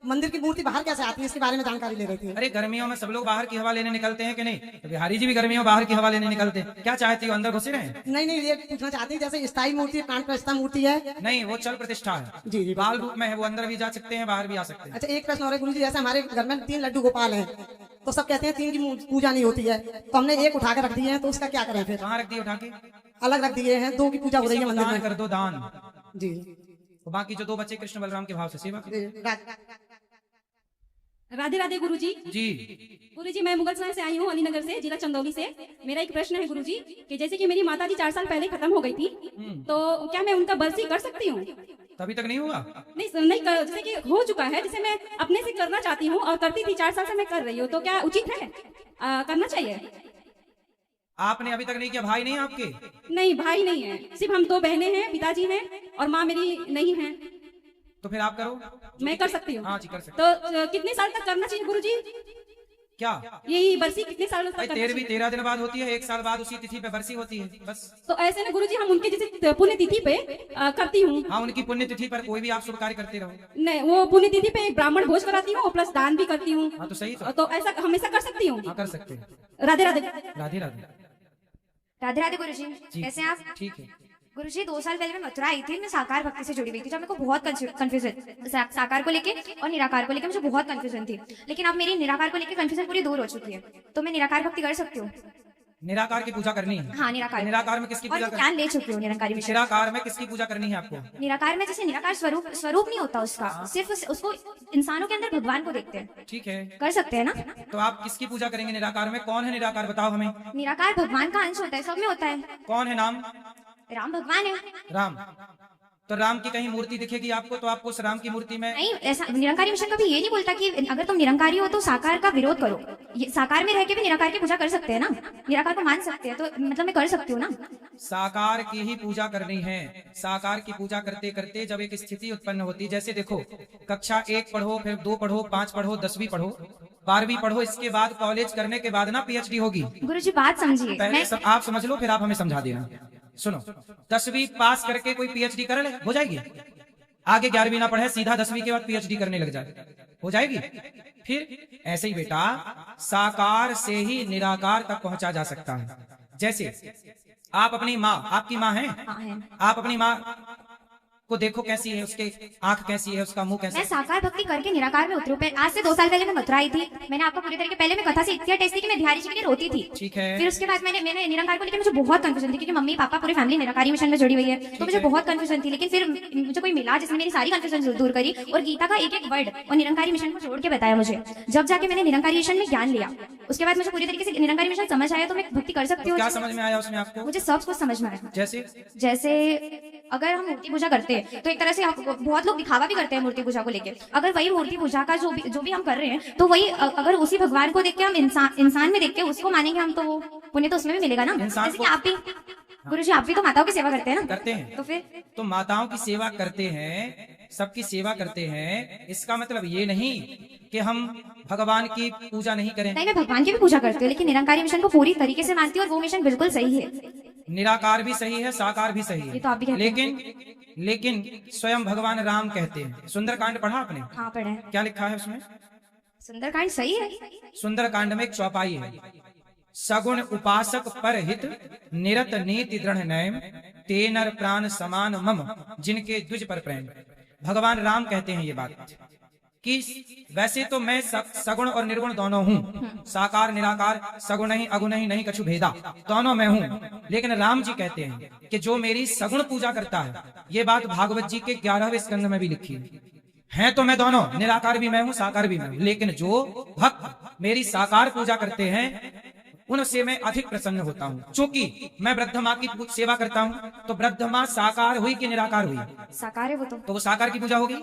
Speaker 19: मंदिर की मूर्ति बाहर कैसे आती है, इसके बारे में जानकारी ले रही थी।
Speaker 1: अरे गर्मियों में सब लोग बाहर की हवा लेने निकलते हैं कि नहीं? तो बिहारी जी भी गर्मियों बाहर की हवा लेने निकलते हैं। क्या चाहती हो, अंदर घुसे रहे?
Speaker 19: नहीं, ये पूछना चाहती है जैसे स्थायी मूर्ति, प्राण प्रतिष्ठा मूर्ति है।
Speaker 1: नहीं, वो चल प्रतिष्ठा है
Speaker 19: जी,
Speaker 1: बाल रूप में है, वो अंदर भी जा सकते हैं, बाहर भी आ सकते हैं।
Speaker 19: अच्छा एक प्रश्न और है गुरुजी, जैसे हमारे घर में 3 लड्डू गोपाल हैं, तो सब कहते हैं 3 की पूजा नहीं होती है, तो हमने एक उठा के रख दिए हैं, तो उसका क्या करें फिर?
Speaker 1: कहाँ रख दिए उठा के?
Speaker 19: अलग रख दिए हैं, 2 की पूजा हो रही है मंदिर में।
Speaker 1: कर दो दान
Speaker 19: जी,
Speaker 1: तो बाकी जो 2 बच्चे कृष्ण बलराम के भाव से सेवा करें।
Speaker 2: राधे राधे गुरुजी।
Speaker 1: जी
Speaker 2: गुरुजी मैं मुगलसराय से आई हूँ, अलीनगर से, जिला चंदौली से। मेरा एक प्रश्न है गुरुजी कि जैसे कि मेरी माताजी 4 साल पहले खत्म हो गई थी, तो क्या मैं उनका बरसी कर सकती हूँ?
Speaker 1: तभी तक नहीं हुआ?
Speaker 2: नहीं जैसे कि हो चुका है, जिसे मैं अपने से करना चाहती हूँ और करती थी, 4 साल से मैं कर रही हूँ, तो क्या उचित है, करना चाहिए?
Speaker 1: आपने अभी तक नहीं किया? भाई नहीं आपके?
Speaker 2: नहीं भाई नहीं है, सिर्फ हम 2 बहनें हैं, पिताजी हैं और माँ मेरी नहीं है।
Speaker 1: तो फिर आप करो।
Speaker 2: मैं कर सकती हूँ?
Speaker 1: हाँ जी कर सकते।
Speaker 2: तो कितने साल तक करना चाहिए गुरुजी?
Speaker 1: क्या
Speaker 2: यही बरसी कितने साल तक?
Speaker 1: 13 दिन बाद होती है, 1 साल बाद उसी तिथि पे बरसी होती है बस।
Speaker 2: तो ऐसे ना गुरुजी हम उनके जैसे पुण्य तिथि पे करती हूँ।
Speaker 1: हाँ, उनकी पुण्य तिथि पर कोई भी आप शुभ कार्य करते रहो।
Speaker 2: नहीं, वो पुण्य तिथि पे एक ब्राह्मण भोज कराती हूँ प्लस दान भी करती हूँ।
Speaker 1: हाँ तो सही
Speaker 2: तो ऐसा हमेशा कर सकती हूँ?
Speaker 1: हाँ कर सकते हैं।
Speaker 2: राधे राधे।
Speaker 1: राधे राधे।
Speaker 20: राधे राधे गुरुजी। कैसे हैं आप?
Speaker 1: ठीक है
Speaker 20: गुरुजी। 2 साल पहले मैं मथुरा आई थी, मैं साकार भक्ति से जुड़ी हुई थी, जब मेरे को बहुत कंफ्यूजन साकार को लेके और निराकार को लेके मुझे बहुत कंफ्यूजन थी, लेकिन अब मेरी निराकार को लेके कंफ्यूजन पूरी दूर हो चुकी है, तो मैं निराकार भक्ति कर सकती हूँ?
Speaker 1: निराकार की पूजा करनी है?
Speaker 20: हाँ निराकार
Speaker 1: में किसकी पूजा करनी?
Speaker 20: ज्ञान ले चुकी हूँ निराकारी में।
Speaker 1: निराकार में किसकी पूजा करनी है आपको?
Speaker 20: निराकार में जैसे निराकार स्वरूप नहीं होता उसका, सिर्फ उसको इंसानों के अंदर भगवान को देखते हैं।
Speaker 1: ठीक है,
Speaker 20: कर सकते हैं ना?
Speaker 1: तो आप किसकी पूजा करेंगे निराकार में? कौन है निराकार, बताओ हमें।
Speaker 20: निराकार भगवान का अंश होता है, सब में होता है।
Speaker 1: कौन है नाम?
Speaker 20: राम भगवान है।
Speaker 1: राम, तो राम की कहीं मूर्ति दिखेगी आपको तो आपको उस राम की मूर्ति में
Speaker 20: नहीं, ऐसा निरंकारी मिशन कभी ये नहीं बोलता कि अगर तुम निरंकारी हो तो साकार का विरोध करो। ये साकार में रह के भी निराकार की पूजा कर सकते हैं ना, निराकार को मान सकते हैं, तो मतलब मैं कर सकती हूँ ना।
Speaker 1: साकार की ही पूजा करनी है। साकार की पूजा करते करते जब एक स्थिति उत्पन्न होती, जैसे देखो कक्षा 1 पढ़ो, फिर 2 पढ़ो, 5 पढ़ो, 10वीं पढ़ो, 12वीं पढ़ो, इसके बाद कॉलेज करने के बाद ना पीएचडी होगी।
Speaker 20: गुरुजी बात समझिए,
Speaker 1: पहले आप समझ लो फिर आप हमें समझा देना। सुनो, 10वीं पास करके कोई पीएचडी कर ले, हो जाएगी। आगे 11वीं ना पढ़े, सीधा 10वीं के बाद पीएचडी करने लग जाए, हो जाएगी। फिर ऐसे ही बेटा साकार से ही निराकार तक पहुंचा जा सकता है। जैसे आप अपनी माँ, आपकी माँ है, आप अपनी माँ को देखो कैसी है, उसके आंख कैसी है, उसका मुंह कैसा है।
Speaker 20: मैं साकार भक्ति करके निराकार में उतरू। आज से 2 साल पहले मैं मथुरा आई थी। मैंने आपको पूरी तरीके पहले मैं कथा से इतनी टेस्ट थी कि मैं बिहारी जी के लिए रोती थी।
Speaker 1: ठीक है।
Speaker 20: फिर उसके बाद मैंने निरंकार को लेकर मुझे बहुत कंफ्यूजन थी, क्योंकि मम्मी पापा पूरी फैमिली निराकारी मिशन में जुड़ी हुई है, तो मुझे बहुत कंफ्यूजन थी। लेकिन फिर मुझे कोई मिला जिसने मेरी सारी कंफ्यूजन दूर करी और गीता का एक एक वर्ड और निरंकारी मिशन को जोड़ के बताया मुझे। जब जाके मैंने निरंकारी मिशन में ज्ञान लिया, उसके बाद मुझे पूरी तरीके से निरंकारी मिशन समझ आया, तो मैं भक्ति कर सकती हूँ।
Speaker 1: क्या समझ में आया उसमें आपको?
Speaker 20: मुझे सब कुछ समझ में आया।
Speaker 1: जैसे
Speaker 20: अगर हम मूर्ति पूजा करते हैं तो एक तरह से बहुत लोग दिखावा भी करते हैं मूर्ति पूजा को लेके। अगर वही मूर्ति पूजा का जो भी हम कर रहे हैं, तो वही अगर उसी भगवान को देख के हम इंसान में देख के उसको मानेंगे हम, तो वो पुण्य तो उसमें भी मिलेगा ना। जैसे कि आप भी गुरुजी, आप भी तो माताओं की सेवा करते हैं ना।
Speaker 1: करते हैं।
Speaker 20: तो फिर
Speaker 1: तो माताओं की सेवा करते हैं, सबकी सेवा करते हैं, इसका मतलब ये नहीं कि हम भगवान की पूजा नहीं करें।
Speaker 20: नहीं, मैं भगवान की भी पूजा करती हूँ, लेकिन निरंकारी मिशन को पूरी तरीके से मानती हूँ और वो मिशन बिल्कुल सही है।
Speaker 1: निराकार भी सही है, साकार भी सही है,
Speaker 20: ये तो आप भी कहते
Speaker 1: हैं। लेकिन स्वयं भगवान राम कहते हैं। सुंदरकांड पढ़ा आपने?
Speaker 20: हाँ पढ़ा है।
Speaker 1: क्या लिखा है उसमें?
Speaker 20: सुंदरकांड सही है।
Speaker 1: सुंदरकांड में एक चौपाई है, सगुण उपासक पर हित निरत नीति दृढ़ नयम ते नर प्राण समान मम जिनके द्विज पर प्रेम। भगवान राम कहते हैं ये बात कि वैसे तो मैं सगुण और निर्गुण दोनों हूँ, साकार निराकार, सगुण ही अगुण ही नहीं कछु भेदा, दोनों मैं हूँ। लेकिन राम जी कहते हैं कि जो मेरी सगुण पूजा करता है, ये बात भागवत जी के 11वें स्कंद में भी लिखी है तो मैं दोनों, निराकार भी मैं हूँ, साकार भी मैं हूँ। लेकिन जो भक्त मेरी साकार पूजा करते हैं उनसे मैं अधिक प्रसन्न होता हूँ। चूंकि मैं वृद्ध माँ की सेवा करता हूँ, तो वृद्ध माँ साकार हुई कि निराकार हुई?
Speaker 20: साकार है वो तो
Speaker 1: वो साकार की पूजा होगी।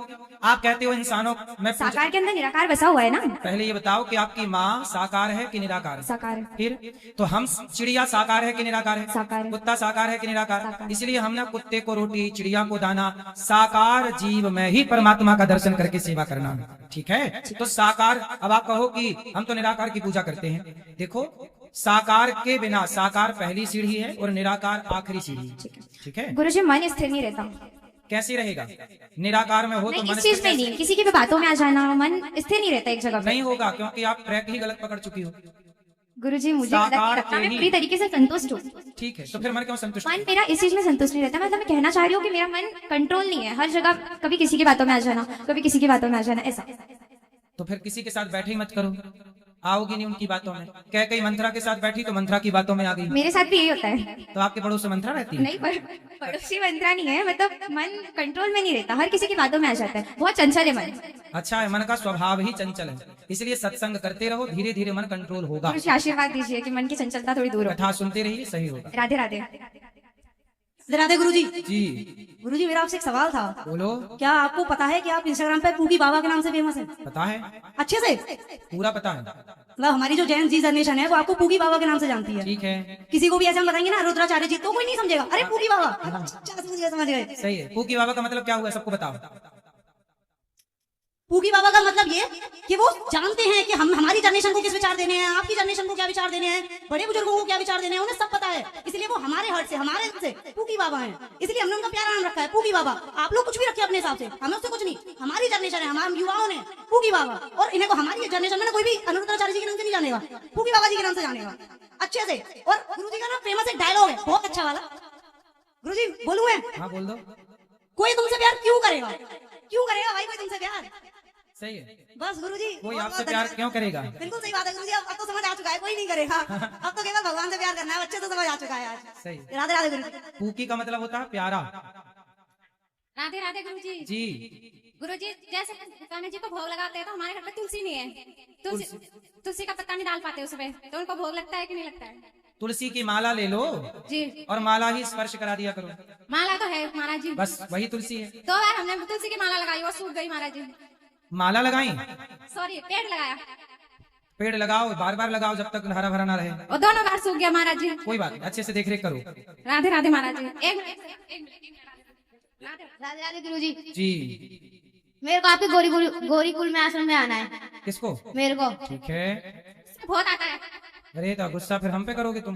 Speaker 1: आप कहते हो इंसानों में
Speaker 20: साकार के अंदर निराकार बसा हुआ है ना।
Speaker 1: पहले ये बताओ कि आपकी माँ साकार है कि निराकार है?
Speaker 20: साकार है।
Speaker 1: फिर तो हम चिड़िया साकार है कि निराकार है?
Speaker 20: साकार है।
Speaker 1: कुत्ता साकार है कि निराकार? इसलिए हमने कुत्ते को रोटी, चिड़िया को दाना, साकार जीव में ही परमात्मा का दर्शन करके सेवा करना। ठीक है, तो साकार। अब आप कहो कि हम तो निराकार की पूजा करते हैं। देखो, साकार के बिना साकार पहली सीढ़ी है और निराकार आखिरी सीढ़ी है। ठीक है
Speaker 20: गुरुजी, मन स्थिर नहीं रहता।
Speaker 1: कैसे रहेगा? निराकार में हो तो मन
Speaker 20: इस चीज में नहीं, किसी की भी बातों में आ जाना, मन स्थिर नहीं रहता एक जगह पे।
Speaker 1: नहीं होगा, क्योंकि आप ट्रैक ही गलत पकड़ चुकी हो।
Speaker 20: गुरुजी, मुझे लगता मैं पूरी तरीके से संतुष्ट हूँ।
Speaker 1: ठीक है, तो फिर मन क्यों संतुष्ट?
Speaker 20: मन मेरा इस चीज में संतुष्ट नहीं रहता। मतलब मैं कहना चाह रही हूँ कि मेरा मन कंट्रोल नहीं है, हर जगह कभी किसी की बातों में आ जाना, कभी किसी की बातों में आ जाना, ऐसा।
Speaker 1: तो फिर किसी के साथ बैठे ही मत करो, आओगी नहीं उनकी बातों में। कह कई मंत्रा के साथ बैठी तो मंत्रा की बातों में आ गई।
Speaker 20: मेरे साथ भी यही होता है।
Speaker 1: तो आपके पड़ोस में मंत्रा रहती है?
Speaker 20: नहीं, पड़ोसी मंत्रा नहीं है, मतलब मन कंट्रोल में नहीं रहता, हर किसी की बातों में आ जाता है, बहुत चंचल है मन। अच्छा है,
Speaker 1: मन का स्वभाव ही चंचल है, इसलिए सत्संग करते रहो, धीरे धीरे मन कंट्रोल होगा।
Speaker 20: आशीर्वाद दीजिए कि मन की चंचलता थोड़ी दूर हो।
Speaker 1: कथा सुनते रहिए, सही होगा।
Speaker 20: राधे राधे।
Speaker 6: राधे गुरुजी।
Speaker 1: जी
Speaker 6: गुरुजी, मेरा आपसे एक सवाल था।
Speaker 1: बोलो।
Speaker 6: क्या आपको पता है कि आप इंस्टाग्राम पे पूगी बाबा के नाम से फेमस है?
Speaker 1: पता है,
Speaker 6: अच्छे से पूरा
Speaker 1: पता है।
Speaker 6: मतलब हमारी जो जैन जी जनरेशन है वो आपको पूगी बाबा के नाम से जानती है।
Speaker 1: ठीक है।
Speaker 6: किसी को भी ऐसा हम बताएंगे ना रुद्राचार्य जी, तो कोई नहीं समझेगा, अरे पूगी बाबा। समझ गए?
Speaker 1: सही है। पूगी बाबा का मतलब क्या हुआ, सबको बताओ।
Speaker 6: पूगी बाबा का मतलब ये कि वो जानते हैं कि हम हमारी जनरेशन को किस विचार देने हैं, आपकी जनरेशन को क्या विचार देने हैं, बड़े बुजुर्गों को क्या विचार देने हैं, उन्हें सब पता है। इसलिए वो हमारे हर्ट से, हमारे से पूगी बाबा हैं, इसलिए हमने उनका प्यारा नाम रखा है पूगी बाबा। आप लोग कुछ भी रखे अपने हिसाब से, हमें उससे कुछ नहीं। हमारी जनरेशन है, हमारे युवाओं ने पूगी बाबा, और इन्हें को हमारी जनरेशन में कोई भी अनुरुद्राचार्य जी के नाम से नहीं जानेगा, पूगी बाबा जी के नाम से जानेगा अच्छे से। और गुरु जी का ना फेमस एक डायलॉग है बहुत अच्छा वाला। गुरु जी बोलूं मैं?
Speaker 1: हाँ बोल दो।
Speaker 6: कोई तुमसे प्यार क्यों करेगा? क्यों करेगा भाई कोई तुमसे प्यार?
Speaker 1: सही है।
Speaker 6: बस गुरुजी,
Speaker 1: कोई आपसे प्यार क्यों करेगा?
Speaker 6: बिल्कुल सही बात है गुरुजी, अब तो समझ आ चुका है, कोई नहीं करेगा। अब तो केवल भगवान से प्यार करना है, अच्छे से समझ आ चुका है आज।
Speaker 1: सही।
Speaker 6: राधे राधे गुरुजी।
Speaker 1: पूकी का मतलब होता है प्यारा।
Speaker 2: राधे राधे गुरुजी।
Speaker 1: जी
Speaker 2: गुरुजी जैसे गणेश जी को भोग लगाते हैं तो हमारे घर पे तुलसी नहीं है, तुलसी का पत्ता नहीं डाल पाते उसमें, तो उनको भोग लगता है कि नहीं लगता है?
Speaker 1: तुलसी की माला ले लो
Speaker 2: जी,
Speaker 1: और माला ही स्पर्श करा दिया करो।
Speaker 2: माला तो है महाराज जी,
Speaker 1: बस वही तुलसी है।
Speaker 2: 2 बार हमने तुलसी की माला लगाई, वो सूख गई महाराज जी।
Speaker 1: माला लगाई,
Speaker 2: सॉरी पेड़ लगाया,
Speaker 1: पेड़ लगाओ, बार बार लगाओ जब तक हरा भरा ना रहे।
Speaker 2: और दोनों बार सूख गया महाराज जी।
Speaker 1: कोई बात नहीं, अच्छे से देख रेख करो।
Speaker 2: राधे राधे महाराज जी। एक मिनट
Speaker 20: राधे राधे गुरुजी।
Speaker 1: जी
Speaker 20: मेरे को आपके गोरी कुल में आश्रम में आना है।
Speaker 1: किसको?
Speaker 20: मेरे को।
Speaker 1: ठीक है,
Speaker 2: बहुत आता है।
Speaker 1: अरे तो गुस्सा फिर हम पे करोगे तुम।